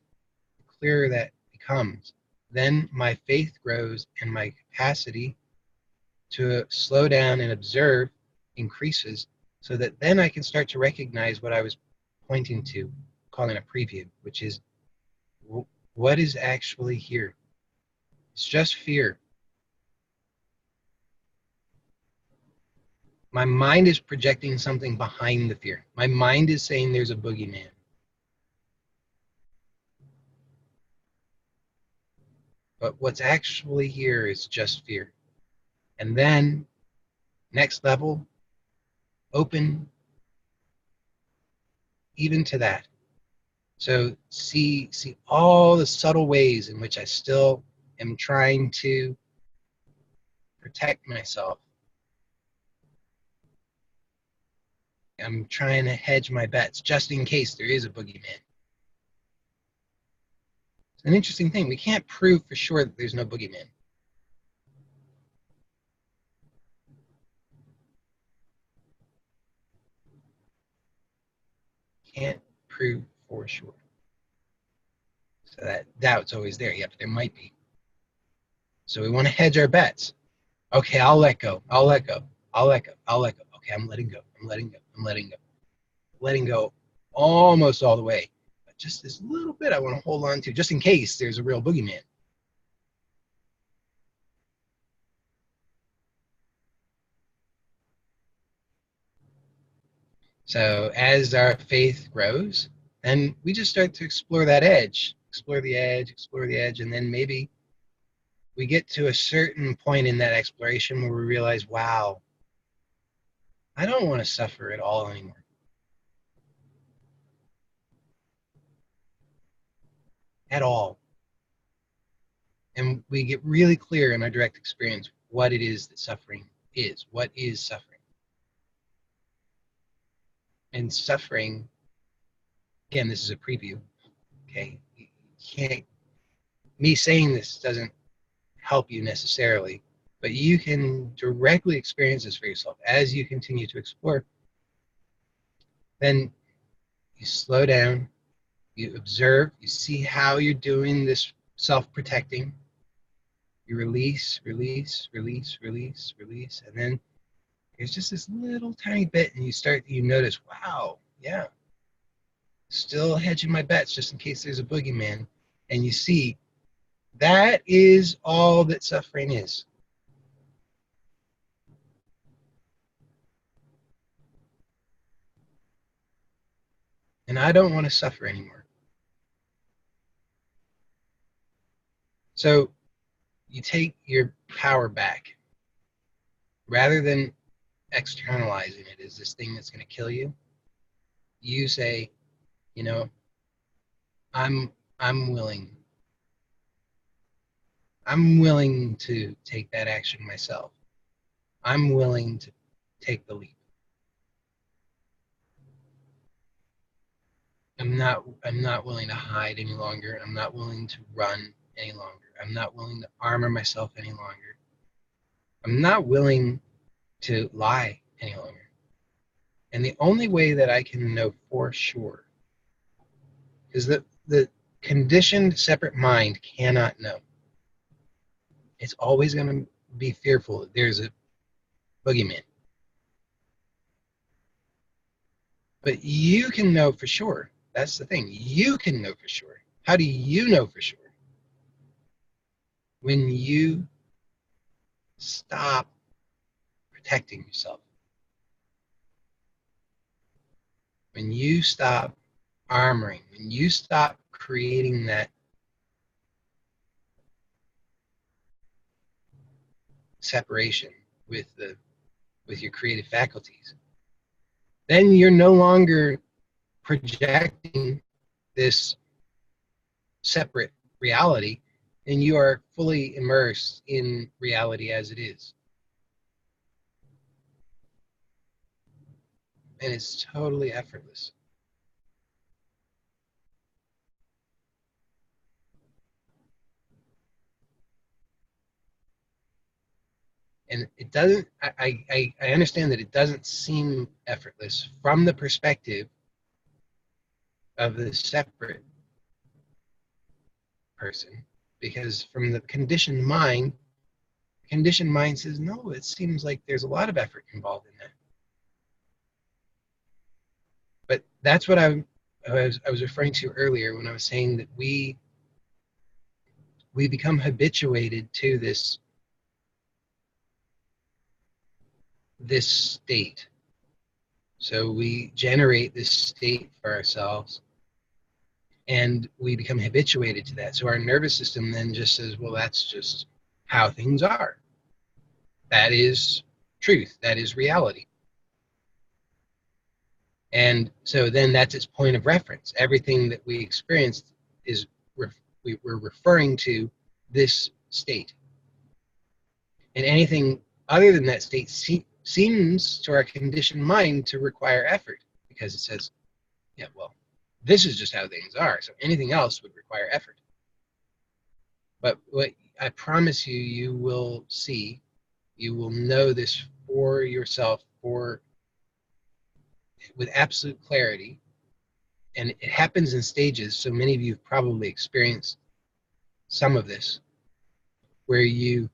the clearer that becomes. Then my faith grows and my capacity to slow down and observe increases, so that then I can start to recognize what I was pointing to, calling a preview, which is what is actually here. It's just fear. My mind is projecting something behind the fear. My mind is saying there's a boogeyman. But what's actually here is just fear. And then, next level, open even to that. So see all the subtle ways in which I still am trying to protect myself. I'm trying to hedge my bets just in case there is a boogeyman. It's an interesting thing. We can't prove for sure that there's no boogeyman. can't prove for sure. So that doubt's always there. Yeah, but there might be. So we want to hedge our bets. Okay, I'll let go. I'll let go. I'll let go. I'll let go. Okay, I'm letting go. I'm letting go. I'm letting go. Letting go almost all the way. But just this little bit I want to hold on to, just in case there's a real boogeyman. So as our faith grows, then we just start to explore that edge, explore the edge, and then maybe we get to a certain point in that exploration where we realize, wow, I don't want to suffer at all anymore. At all. And we get really clear in our direct experience what it is that suffering is. What is suffering? And suffering, again, this is a preview, okay? You can't, me saying this doesn't help you necessarily, but you can directly experience this for yourself as you continue to explore. Then you slow down, you observe, you see how you're doing this self-protecting. You release, release, release, release, release, and then there's just this little tiny bit, and you notice, wow, yeah, still hedging my bets just in case there's a boogeyman. And you see, that is all that suffering is. And I don't want to suffer anymore. So you take your power back. Rather than externalizing it as this thing that's going to kill you, you say, you know, I'm willing. I'm willing to take that action myself. I'm willing to take the leap. I'm not willing to hide any longer. I'm not willing to run any longer. I'm not willing to armor myself any longer. I'm not willing to lie any longer. And the only way that I can know for sure is that the conditioned separate mind cannot know. It's always going to be fearful that there's a boogeyman. But you can know for sure. That's the thing. You can know for sure. How do you know for sure? When you stop protecting yourself. When you stop armoring, when you stop creating that separation with your creative faculties, then you're no longer projecting this separate reality, and you are fully immersed in reality as it is. And it's totally effortless. And it doesn't, I understand that it doesn't seem effortless from the perspective of the separate person, because from the conditioned mind says, no, it seems like there's a lot of effort involved in that. But that's what I was referring to earlier when I was saying that we become habituated to this state. So we generate this state for ourselves, and we become habituated to that. So our nervous system then just says, well, that's just how things are. That is truth. That is reality. And so then that's its point of reference. Everything that we experienced is we're referring to this state. And anything other than that state seems to our conditioned mind to require effort, because it says, yeah, well, this is just how things are. So anything else would require effort. But what I promise you, you will see, you will know this for yourself with absolute clarity, and it happens in stages. So many of you have probably experienced some of this, where you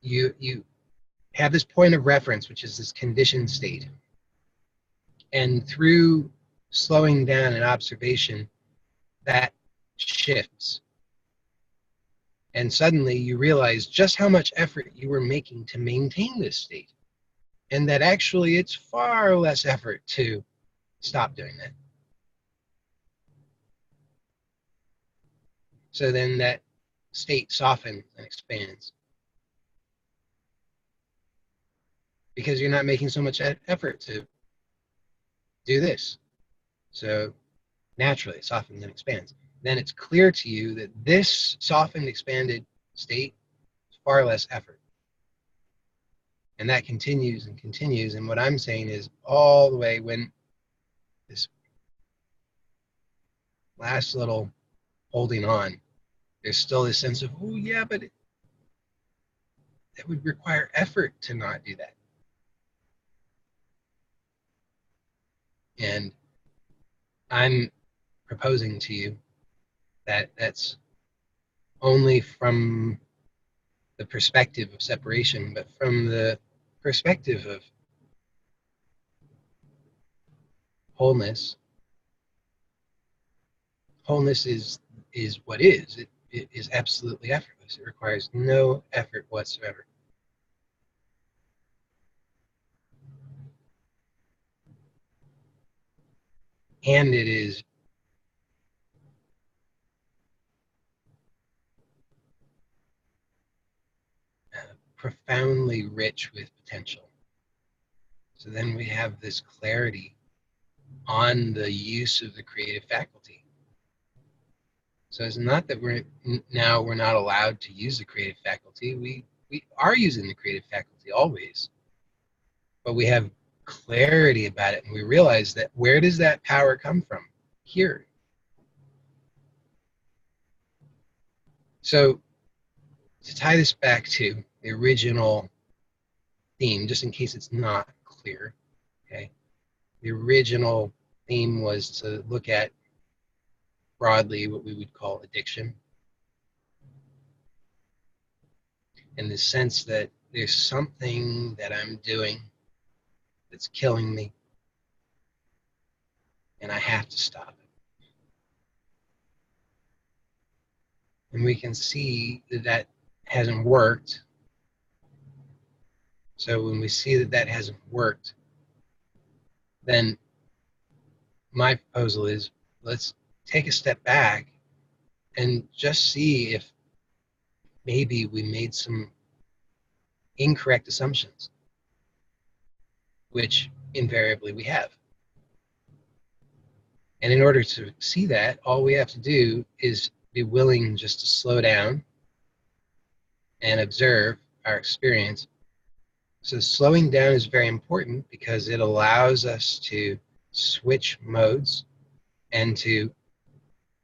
you have this point of reference, which is this conditioned state, and through slowing down and observation, that shifts, and suddenly you realize just how much effort you were making to maintain this state, and that actually it's far less effort to stop doing that. So then that state softens and expands because you're not making so much effort to do this. So naturally it softens and expands. Then it's clear to you that this softened, expanded state is far less effort. And that continues and continues. And what I'm saying is all the way when this last little holding on, there's still this sense of, oh yeah, but it would require effort to not do that. And I'm proposing to you that that's only from the perspective of separation, but from the perspective of wholeness, wholeness is what is. It is absolutely effortless. It requires no effort whatsoever. And it is profoundly rich with potential. So then we have this clarity on the use of the creative faculty. So it's not that we're not allowed to use the creative faculty. We are using the creative faculty always, but we have clarity about it, and we realize that where does that power come from? Here. So to tie this back to the original theme, just in case it's not clear, okay? The original theme was to look at broadly what we would call addiction, in the sense that there's something that I'm doing that's killing me, and I have to stop it. And we can see that that hasn't worked. So when we see that that hasn't worked, then my proposal is let's take a step back and just see if maybe we made some incorrect assumptions, which invariably we have. And in order to see that, all we have to do is be willing just to slow down and observe our experience. So slowing down is very important because it allows us to switch modes and to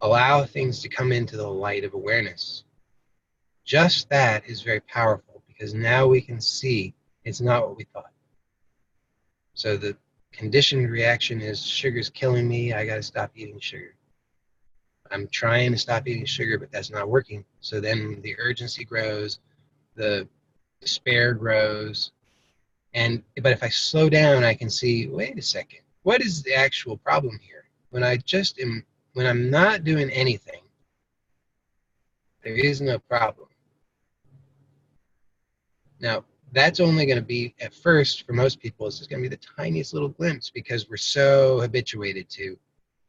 allow things to come into the light of awareness. Just that is very powerful because now we can see it's not what we thought. So the conditioned reaction is sugar's killing me, I got to stop eating sugar. I'm trying to stop eating sugar, but that's not working. So then the urgency grows, the despair grows, but if I slow down, I can see, wait a second, what is the actual problem here? When I'm not doing anything, there is no problem. Now, that's only going to be, at first, for most people, it's just going to be the tiniest little glimpse because we're so habituated to,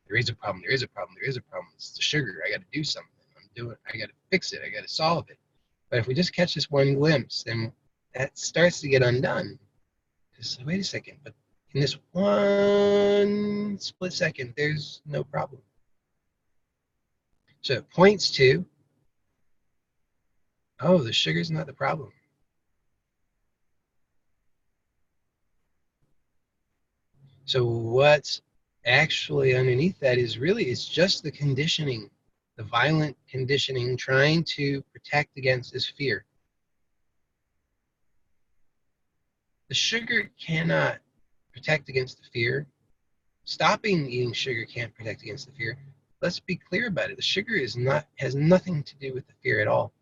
there is a problem, there is a problem, there is a problem. It's the sugar, I got to do something. I got to fix it, I got to solve it. But if we just catch this one glimpse, then that starts to get undone. Just wait a second, but in this one split second, there's no problem. So it points to, oh, the sugar's not the problem. So what's actually underneath that is really, it's just the conditioning, the violent conditioning trying to protect against this fear. The sugar cannot protect against the fear stopping eating sugar can't protect against the fear. Let's be clear about it. The sugar has nothing to do with the fear at all.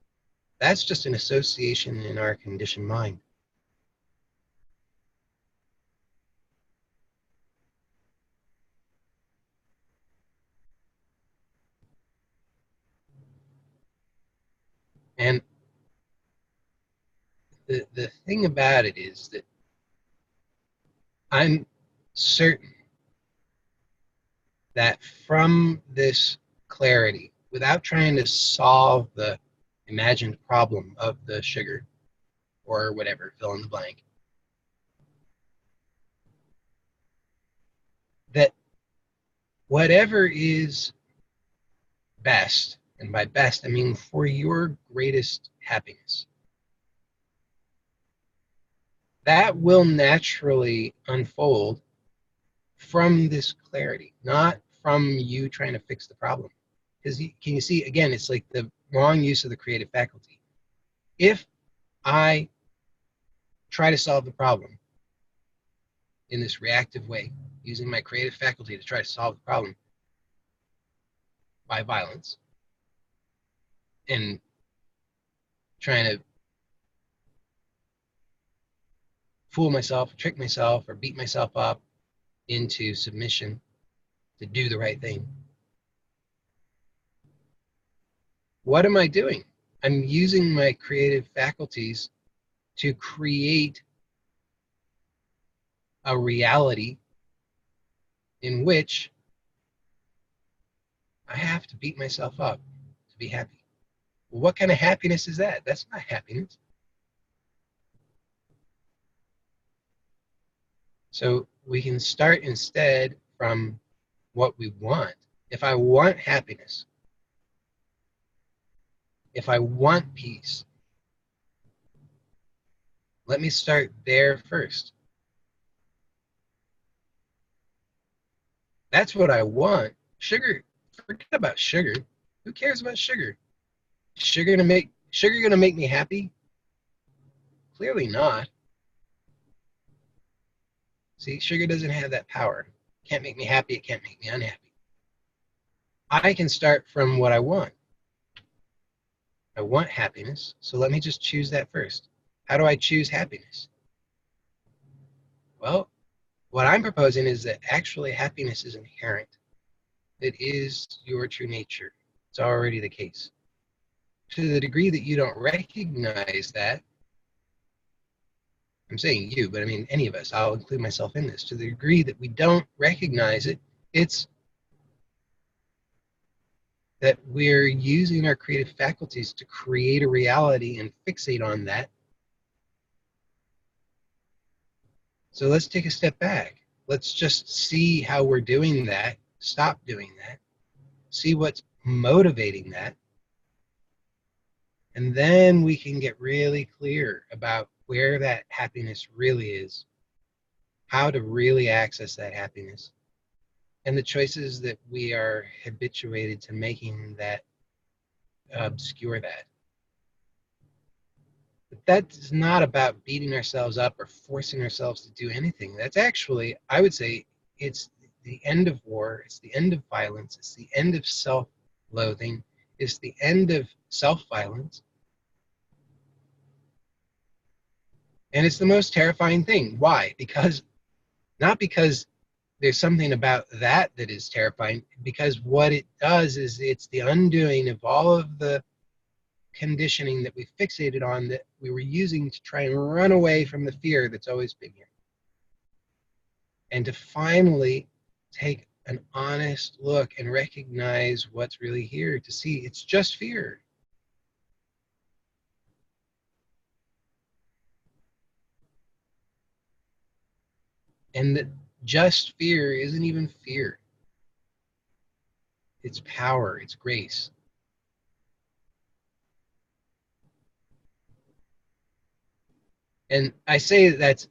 That's just an association in our conditioned mind. And the thing about it is that I'm certain that from this clarity, without trying to solve the imagined problem of the sugar or whatever, fill in the blank, that whatever is best, and by best I mean for your greatest happiness, that will naturally unfold from this clarity, not from you trying to fix the problem. Because can you see, again, it's like the wrong use of the creative faculty. If I try to solve the problem in this reactive way, using my creative faculty to try to solve the problem by violence and trying to fool myself, trick myself, or beat myself up into submission to do the right thing, what am I doing? I'm using my creative faculties to create a reality in which I have to beat myself up to be happy. Well, what kind of happiness is that? That's not happiness. So we can start instead from what we want. If I want happiness, if I want peace, let me start there first. That's what I want. Sugar, forget about sugar. Who cares about sugar? Sugar gonna make me happy? Clearly not. See, sugar doesn't have that power. It can't make me happy, it can't make me unhappy. I can start from what I want. I want happiness, so let me just choose that first. How do I choose happiness? Well, what I'm proposing is that actually happiness is inherent. It is your true nature. It's already the case. To the degree that you don't recognize that, I'm saying you, but I mean any of us, I'll include myself in this. To the degree that we don't recognize it, it's that we're using our creative faculties to create a reality and fixate on that. So let's take a step back. Let's just see how we're doing that, stop doing that, see what's motivating that, and then we can get really clear about where that happiness really is, how to really access that happiness, and the choices that we are habituated to making that obscure that. But that's not about beating ourselves up or forcing ourselves to do anything. That's actually, I would say, it's the end of war, it's the end of violence, it's the end of self-loathing, it's the end of self-violence, and it's the most terrifying thing. Why? Not because there's something about that that is terrifying, because what it does is it's the undoing of all of the conditioning that we fixated on, that we were using to try and run away from the fear that's always been here. And to finally take an honest look and recognize what's really here, to see it's just fear. And that just fear isn't even fear. It's power, it's grace. And I say that's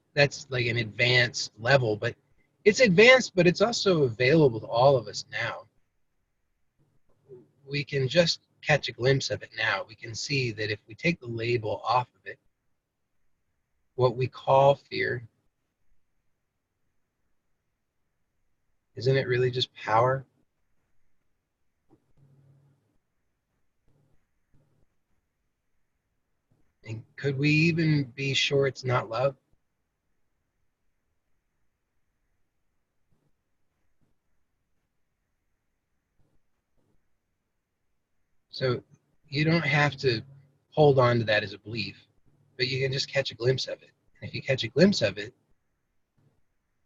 like an advanced level, but it's advanced, but it's also available to all of us now. We can just catch a glimpse of it now. We can see that if we take the label off of it, what we call fear Isn't it really just power? And could we even be sure it's not love? So you don't have to hold on to that as a belief, but you can just catch a glimpse of it. And if you catch a glimpse of it,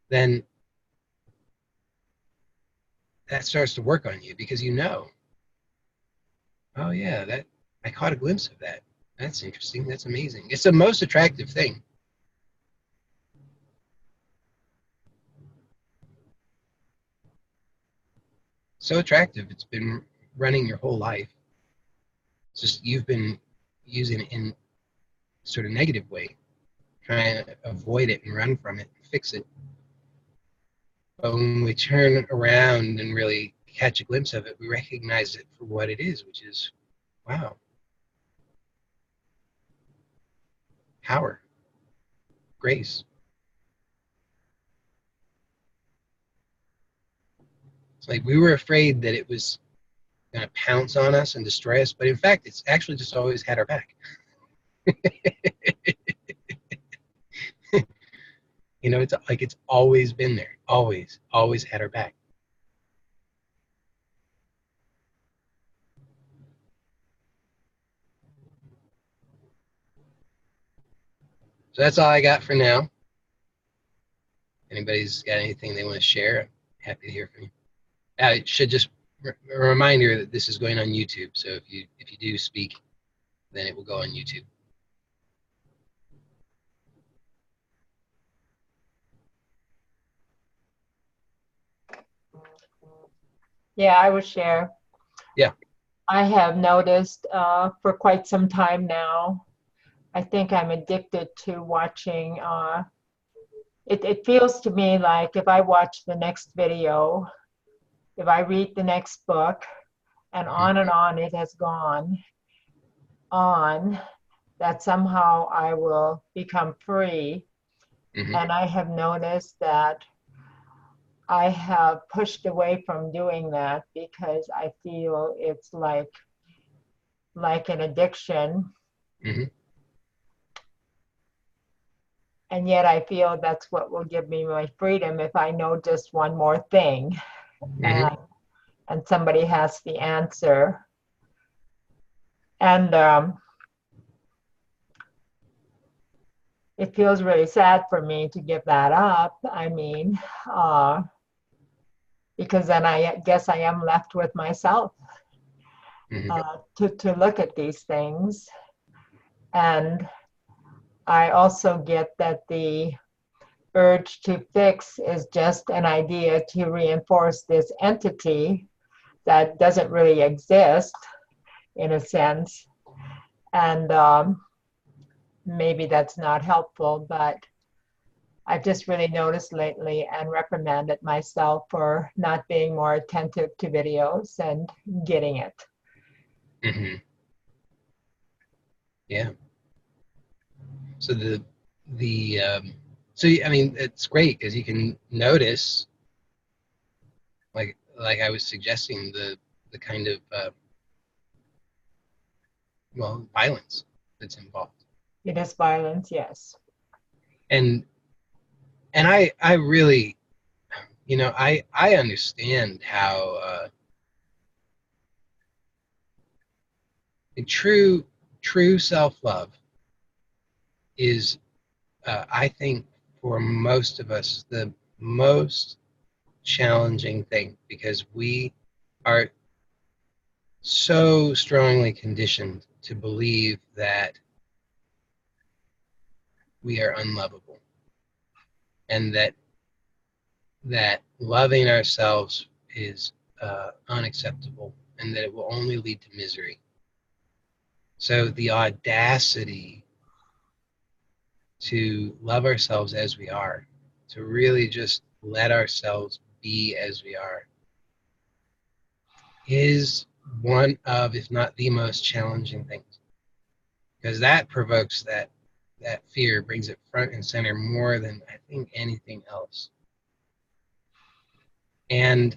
then that starts to work on you because you know, oh yeah, that I caught a glimpse of that. That's interesting. That's amazing. It's the most attractive thing. So attractive. It's been running your whole life. It's just you've been using it in sort of negative way, trying to avoid it and run from it, and fix it. But when we turn around and really catch a glimpse of it, we recognize it for what it is, which is, wow, power, grace. It's like we were afraid that it was going to pounce on us and destroy us, but in fact, it's actually just always had our back. You know, it's like it's always been there, always had our back. So that's all I got for now. Anybody's got anything they want to share? I'm happy to hear from you. I should just a reminder that this is going on YouTube. So if you do speak, then it will go on YouTube. Yeah, I would share. Yeah. I have noticed for quite some time now, I think I'm addicted to watching. It feels to me like if I watch the next video, if I read the next book, Mm-hmm. and on it has gone on, that somehow I will become free. Mm-hmm. And I have noticed that I have pushed away from doing that because I feel it's like an addiction. Mm-hmm. And yet I feel that's what will give me my freedom if I know just one more thing Mm-hmm. and and somebody has the answer. And it feels really sad for me to give that up. I mean, uh, because then I guess I am left with myself Mm-hmm. to look at these things. And I also get that the urge to fix is just an idea to reinforce this entity that doesn't really exist in a sense. And maybe that's not helpful, but I've just really noticed lately and reprimanded myself for not being more attentive to videos and getting it. Mm-hmm. Yeah. So the so I mean it's great because you can notice like I was suggesting the kind of well violence that's involved. It is violence, yes. And I really, you know, I understand how a true self-love is I think for most of us the most challenging thing because we are so strongly conditioned to believe that we are unlovable and that loving ourselves is unacceptable and that it will only lead to misery. So the audacity to love ourselves as we are, to really just let ourselves be as we are, is one of, if not the most challenging things, because that provokes that fear, brings it front and center more than I think anything else. And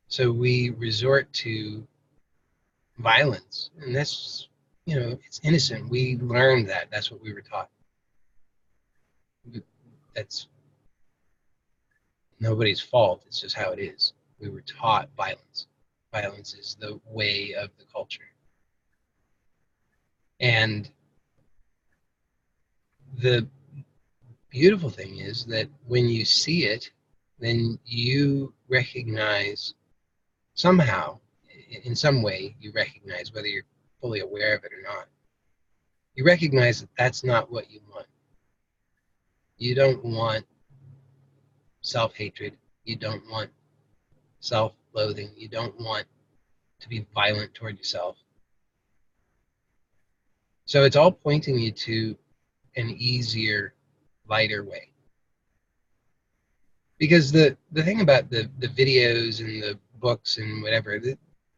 so we resort to violence, and that's, it's innocent. We learned that. That's what we were taught. That's nobody's fault. It's just how it is. We were taught violence. Violence is the way of the culture. And the beautiful thing is that when you see it, then you recognize somehow, in some way, you recognize, whether you're fully aware of it or not, you recognize that that's not what you want. You don't want self-hatred. You don't want self-loathing. You don't want to be violent toward yourself. So it's all pointing you to an easier, lighter way. Because the thing about the videos and the books and whatever,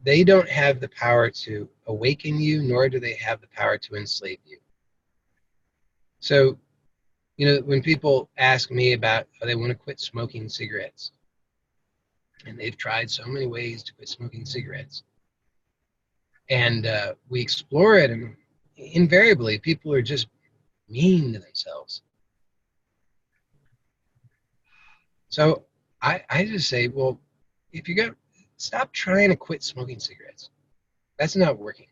they don't have the power to awaken you, nor do they have the power to enslave you. So, when people ask me about how they want to quit smoking cigarettes, and they've tried so many ways to quit smoking cigarettes, and we explore it, and invariably people are just mean to themselves. So I just say, well, if you're going to stop trying to quit smoking cigarettes, that's not working.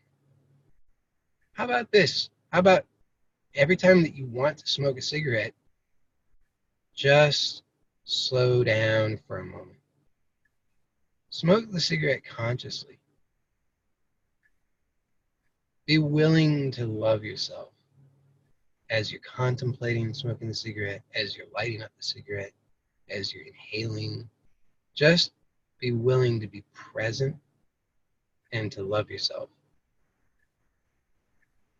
How about this? How about every time that you want to smoke a cigarette, just slow down for a moment. Smoke the cigarette consciously. Be willing to love yourself as you're contemplating smoking the cigarette, as you're lighting up the cigarette, as you're inhaling. Just be willing to be present and to love yourself.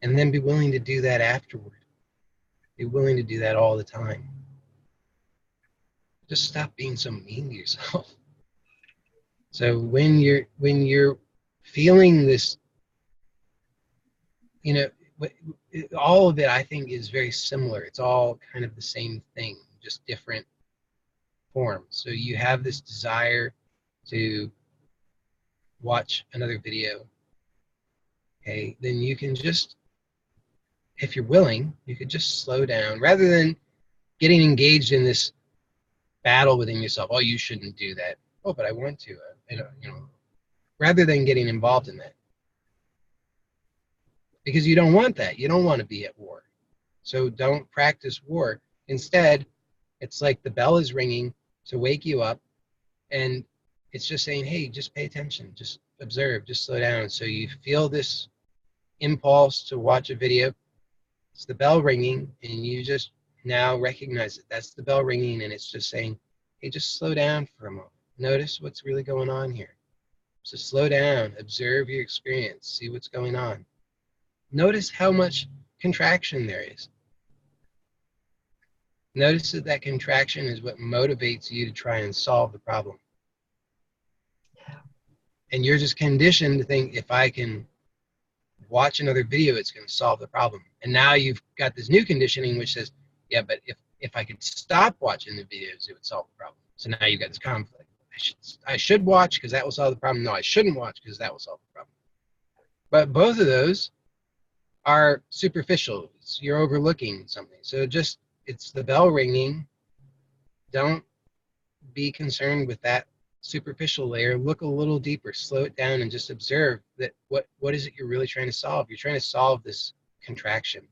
And then be willing to do that afterward. Be willing to do that all the time. Just stop being so mean to yourself. So when you're feeling this, all of it, I think, is very similar. It's all kind of the same thing, just different forms. So you have this desire to watch another video. Okay, then you can just, if you're willing, you could just slow down rather than getting engaged in this battle within yourself. Oh, you shouldn't do that. Oh, but I want to. Rather than getting involved in that, because you don't want that. You don't want to be at war. So don't practice war. Instead, it's like the bell is ringing to wake you up, and it's just saying, hey, just pay attention, just observe, just slow down. So you feel this impulse to watch a video. It's the bell ringing, and you just now recognize that that's the bell ringing, and it's just saying, hey, just slow down for a moment. Notice what's really going on here. So slow down, observe your experience, see what's going on. Notice how much contraction there is. Notice that contraction is what motivates you to try and solve the problem. And you're just conditioned to think, if I can watch another video, it's going to solve the problem. And now you've got this new conditioning which says, yeah, but if I could stop watching the videos, it would solve the problem. So now you've got this conflict. I should watch because that will solve the problem. No, I shouldn't watch because that will solve the problem. But both of those are superficial. You're overlooking something. So just, it's the bell ringing. Don't be concerned with that superficial layer. Look a little deeper, slow it down, and just observe that what is it you're really trying to solve. You're trying to solve this contraction.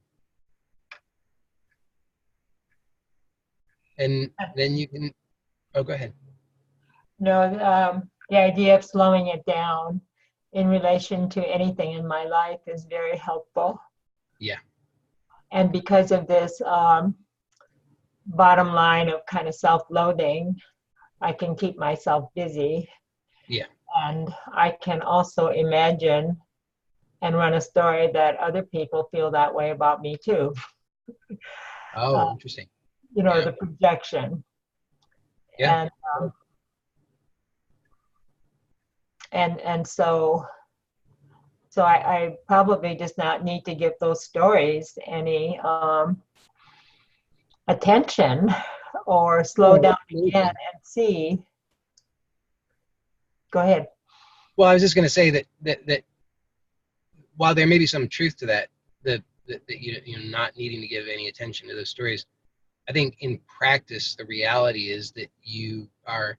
And then you can, oh, go ahead. No, the idea of slowing it down in relation to anything in my life is very helpful. Yeah. And because of this bottom line of kind of self-loathing, I can keep myself busy. Yeah. And I can also imagine and run a story that other people feel that way about me too. Oh, interesting. Yeah. The projection. Yeah. And so I probably just not need to give those stories any attention or slow down again and see. Go ahead. Well, I was just going to say that while there may be some truth to that, that you're not needing to give any attention to those stories, I think in practice the reality is that you are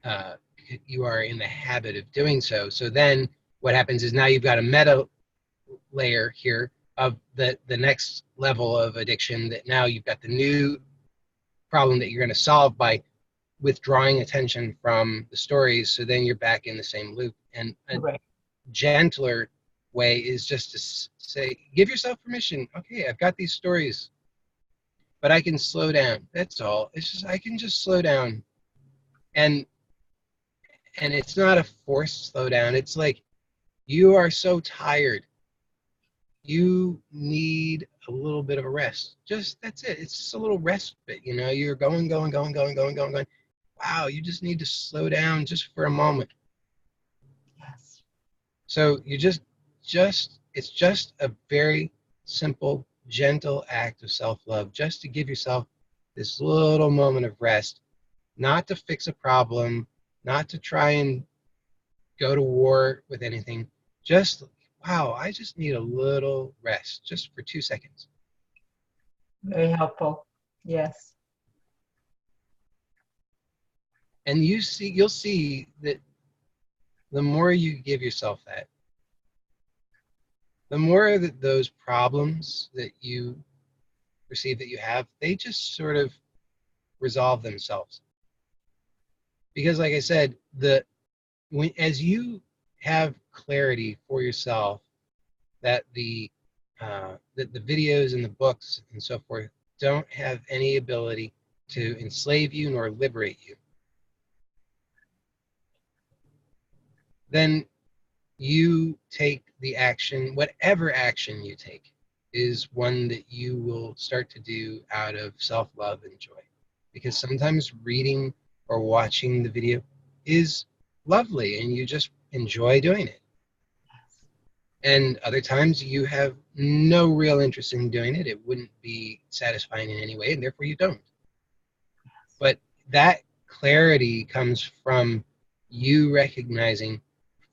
in the habit of doing so. So then what happens is now you've got a meta layer here of the next level of addiction, that now you've got the new problem that you're going to solve by withdrawing attention from the stories. So then you're back in the same loop. And a Right. gentler way is just to say, give yourself permission. Okay, I've got these stories, but I can slow down. That's all. It's just, I can just slow down. And it's not a forced slowdown. It's like, you are so tired. You need a little bit of a rest. Just, that's it. It's just a little respite. You're going. Wow, you just need to slow down just for a moment. Yes. So you it's just a very simple, gentle act of self-love, just to give yourself this little moment of rest, not to fix a problem, not to try and go to war with anything. Just, wow, I just need a little rest just for 2 seconds. Very helpful. Yes. And you'll see that the more you give yourself that, the more that those problems that you perceive that you have, they just sort of resolve themselves. Because like I said, as you have clarity for yourself that that the videos and the books and so forth don't have any ability to enslave you nor liberate you, then you take the action. Whatever action you take is one that you will start to do out of self-love and joy. Because sometimes reading or watching the video is lovely and you just enjoy doing it. And other times you have no real interest in doing it. It wouldn't be satisfying in any way, and therefore you don't. But that clarity comes from you recognizing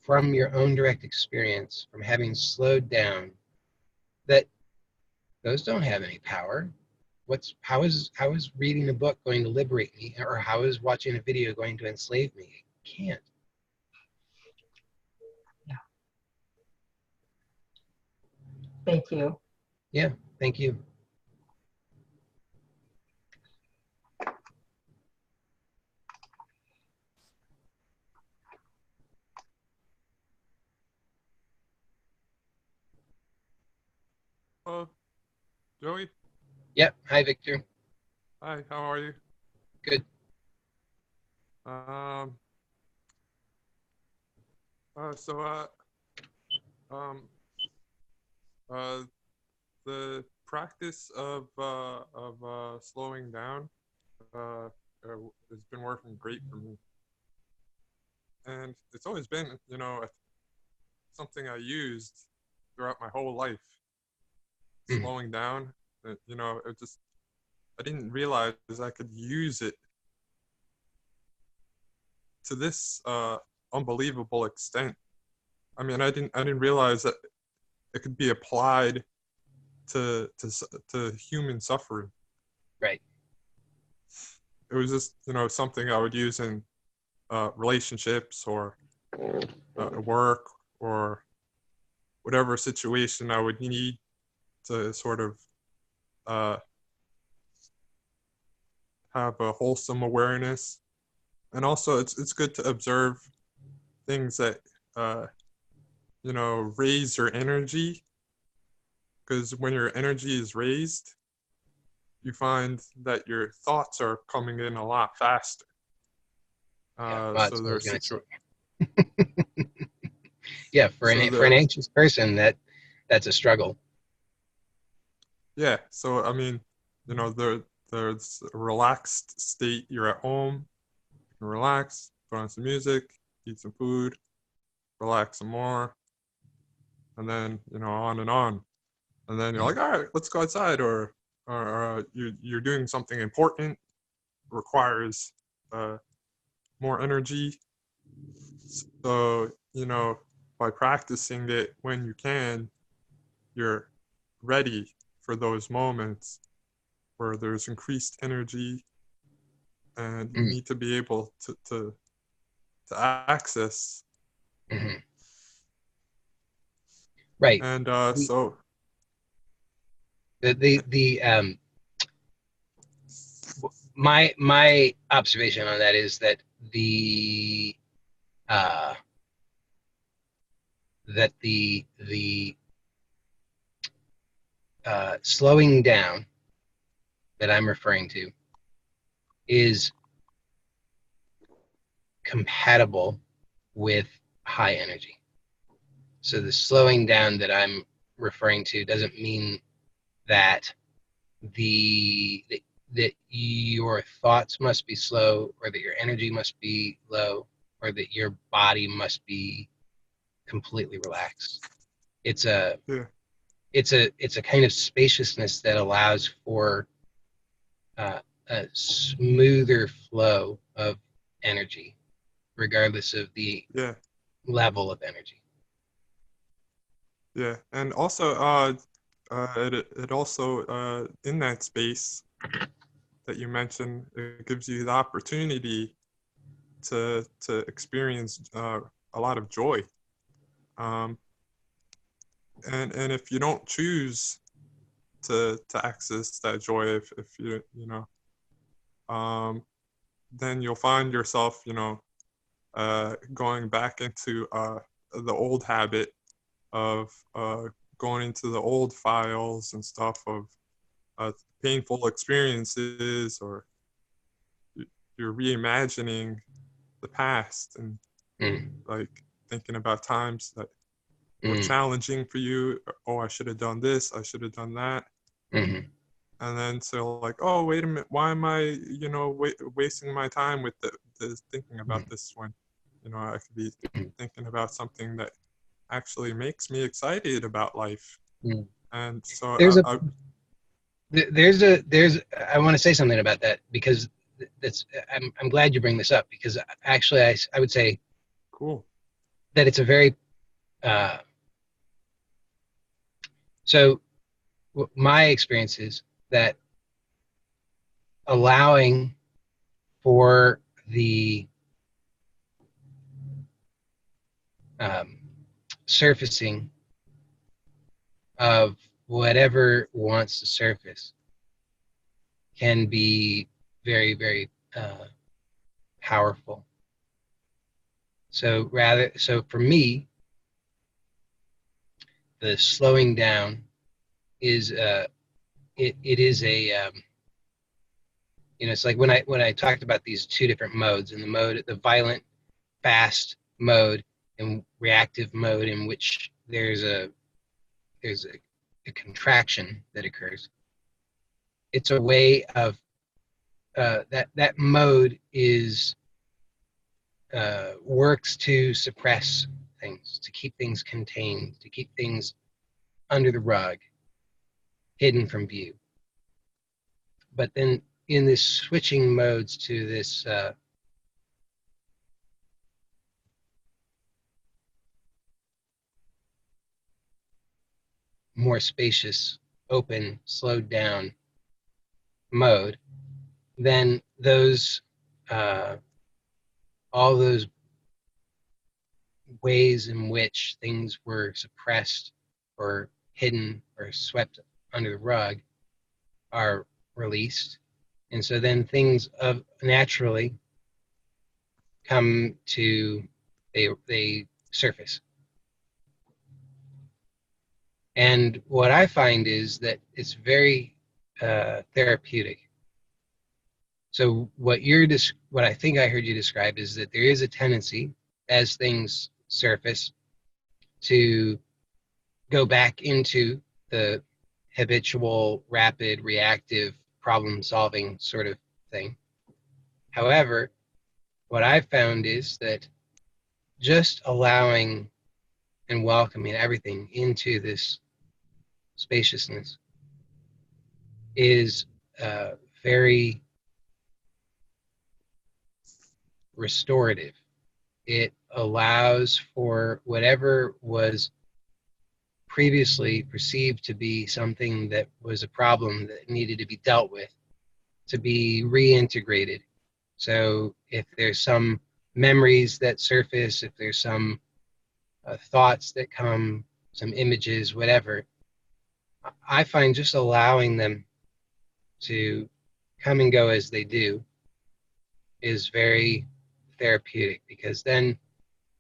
from your own direct experience, from having slowed down, that those don't have any power. How is reading a book going to liberate me, or how is watching a video going to enslave me? It can't. Yeah. Thank you. Yeah, thank you. Joey? Yep. Hi, Victor. Hi, how are you? Good. Um, so, the practice of slowing down, has been working great for me. And it's always been, something I used throughout my whole life. Mhm. Slowing down, I didn't realize I could use it to this unbelievable extent. I mean, I didn't realize that it could be applied to human suffering. Right. It was just something I would use in relationships or work or whatever situation I would need to sort of have a wholesome awareness. And also it's good to observe things that raise your energy, because when your energy is raised, you find that your thoughts are coming in a lot faster. Yeah. Well, So that's what I there are was going to say. Yeah, for so an anxious person, that's a struggle. yeah. So I mean, there's a relaxed state. You're at home, you can relax, put on some music, eat some food, relax some more, and then on and on. And then you're like, all right, let's go outside, or or you're doing something important, requires more energy. So, by practicing it when you can, you're ready for those moments where there's increased energy, and you Mm. need to be able to access. Mm-hmm. Right. And We, so, the my observation on that is that the uh, the slowing down that I'm referring to is compatible with high energy. So the slowing down that I'm referring to doesn't mean that the that your thoughts must be slow, or that your energy must be low, or that your body must be completely relaxed. It's a yeah, it's a kind of spaciousness that allows for a smoother flow of energy, regardless of the yeah, level of energy. yeah. And also, it also, in that space that you mentioned, it gives you the opportunity to experience a lot of joy. Um, and if you don't choose to access that joy, if um, then you'll find yourself, going back into the old habit of going into the old files and stuff of uh, painful experiences, or you're reimagining the past, and Mm, like thinking about times that were mm, challenging for you. Oh, I should have done this, I should have done that. mm, And then so like, oh, wait a minute, why am I, wasting my time with thinking about mm, this, when I could be mm, thinking about something that actually makes me excited about life. mm. And so There's a there's I want to say something about that, because that's I'm glad you bring this up, because actually I would say cool. that it's a very uh, so my experience is that allowing for the um, surfacing of whatever wants to surface can be very, very powerful. So for me, the slowing down is it is a it's like when I talked about these two different modes, and the violent, fast mode and reactive mode, in which there's a contraction that occurs. It's a way of that mode is works to suppress things, to keep things contained, to keep things under the rug, hidden from view. But then in this switching modes to this more spacious, open, slowed down mode, then those all those ways in which things were suppressed or hidden or swept under the rug are released. And so then things of naturally come to they surface. And what I find is that it's very therapeutic. So what I think I heard you describe is that there is a tendency, as things surface, to go back into the habitual, rapid, reactive, problem-solving sort of thing. However, what I've found is that just allowing and welcoming everything into this spaciousness is very restorative. It allows for whatever was previously perceived to be something that was a problem that needed to be dealt with to be reintegrated. So if there's some memories that surface, if there's some thoughts that come, some images, whatever, I find just allowing them to come and go as they do is very therapeutic, because then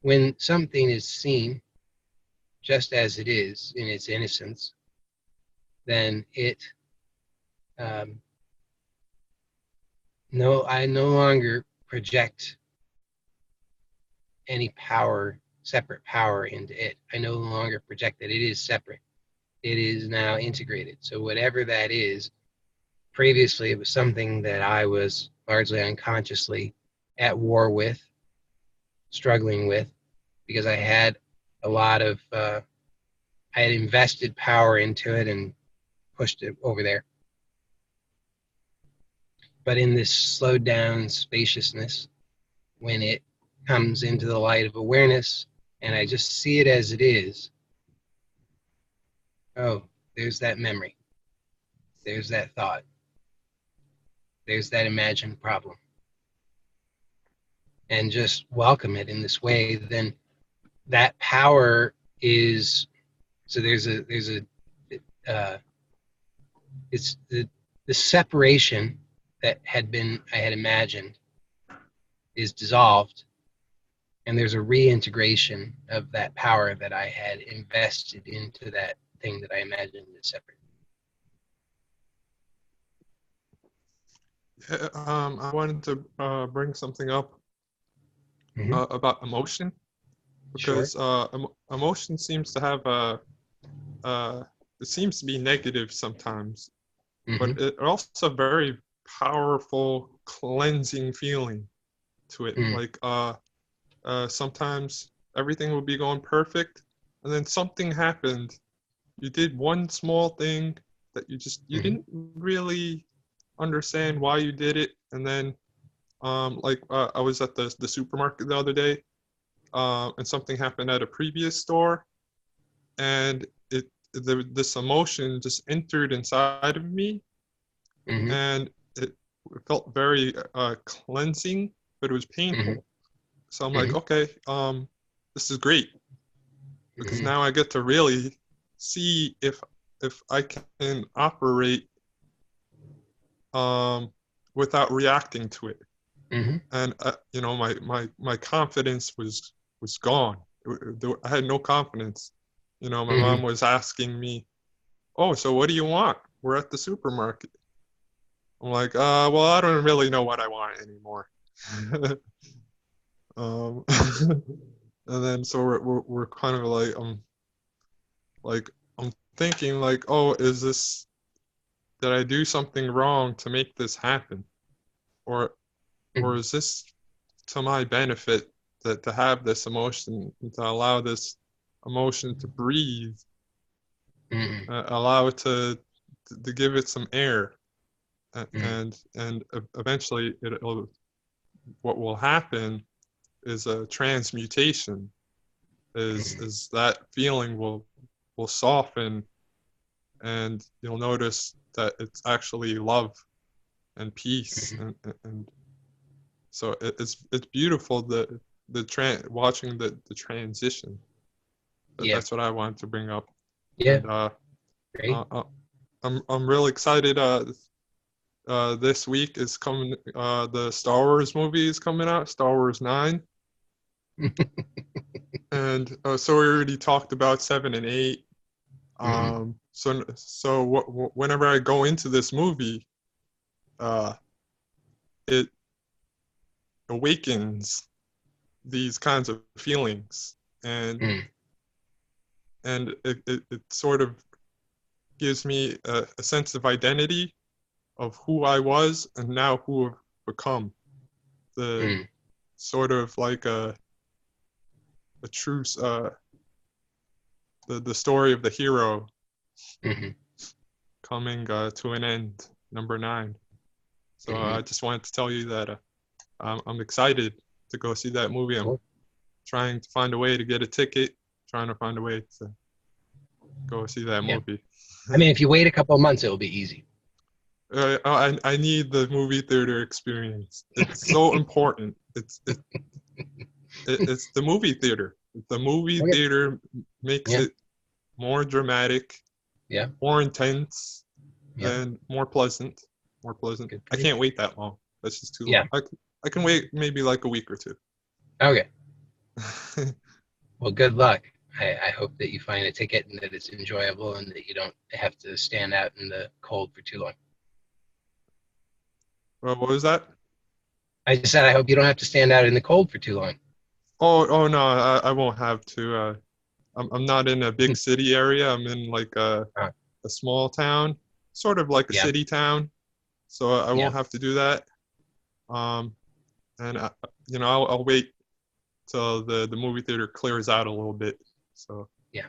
when something is seen just as it is in its innocence, then um, I no longer project any power, separate power into it. I no longer project that it is separate. It is now integrated. So whatever that is, previously it was something that I was largely unconsciously at war with, struggling with, because I had a lot of, I had invested power into it and pushed it over there. But in this slowed down spaciousness, when it comes into the light of awareness and I just see it as it is, oh, there's that memory, there's that thought, there's that imagined problem, and just welcome it in this way, then that power is, so it's the separation that I had imagined is dissolved, and there's a reintegration of that power that I had invested into that thing that I imagined is separate. Yeah, I wanted to bring something up Mm-hmm. about emotion, Sure. because emotion seems to have it seems to be negative sometimes, but Mm-hmm. it also a very powerful cleansing feeling to it. Mm-hmm. Like sometimes everything will be going perfect, and then something happened. You did one small thing that you Mm-hmm. didn't really understand why you did it, and then I was at the supermarket the other day, and something happened at a previous store, and this emotion just entered inside of me, Mm-hmm. and it felt very cleansing, but it was Mm-hmm. painful. So I'm like, Mm-hmm. okay, this is great, because Mm-hmm. now I get to really see if I can operate um, without reacting to it. Mm-hmm. And my confidence was gone. I had no confidence. My Mm-hmm. mom was asking me, "Oh, so what do you want? We're at the supermarket." I'm like, well, I don't really know what I want anymore." um, and then so we're kind of like I'm thinking like, oh, did I do something wrong to make this happen, or Mm-hmm. is this to my benefit, that to have this emotion and to allow this emotion to breathe, Mm-hmm. allow it to give it some air, Mm-hmm. and eventually what will happen is a transmutation. Is that feeling will soften, and you'll notice that it's actually love and peace, Mm-hmm. and so it's beautiful, watching the transition. Yeah. That's what I wanted to bring up. Yeah. And Great. uh, uh, I'm really excited. This week is coming. The Star Wars movie is coming out. Star Wars 9, and so we already talked about 7 and 8. Mm-hmm. Whenever I go into this movie, uh, it awakens these kinds of feelings, and Mm-hmm. it sort of gives me a sense of identity of who I was and now who I've become. The Mm-hmm. sort of like a true the story of the hero Mm-hmm. coming to an end, number 9. So I just wanted to tell you that I'm excited to go see that movie. I'm Cool. trying to find a way to get a ticket, trying to find a way to go see that Yeah. movie. I mean, if you wait a couple of months, it'll be easy. I need the movie theater experience. It's so important. It's the movie theater. The movie Okay. theater makes Yeah. it more dramatic, Yeah. more intense, Yeah. and more pleasant. More pleasant. Good for I you. can't wait that long. That's just too Yeah. long. I can wait maybe like a week or 2. Okay. Well, good luck. I hope that you find a ticket and that it's enjoyable and that you don't have to stand out in the cold for too long. Well, what was that? I just said I hope you don't have to stand out in the cold for too long. Oh no, I won't have to. I'm not in a big city area. I'm in like a small town, sort of like a Yeah. city town. So I Yeah. won't have to do that. And I'll wait till the movie theater clears out a little bit. So Yeah.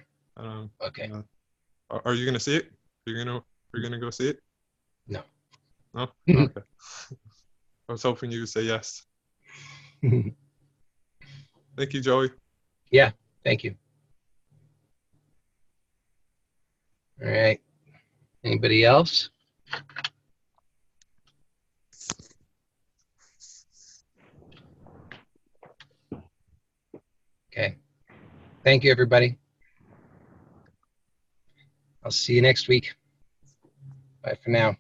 Okay. Are you gonna see it? You're gonna go see it? No. No? Okay. I was hoping you would say yes. Thank you, Joey. Yeah. Thank you. All right. Anybody else? Okay. Thank you, everybody. I'll see you next week. Bye for now.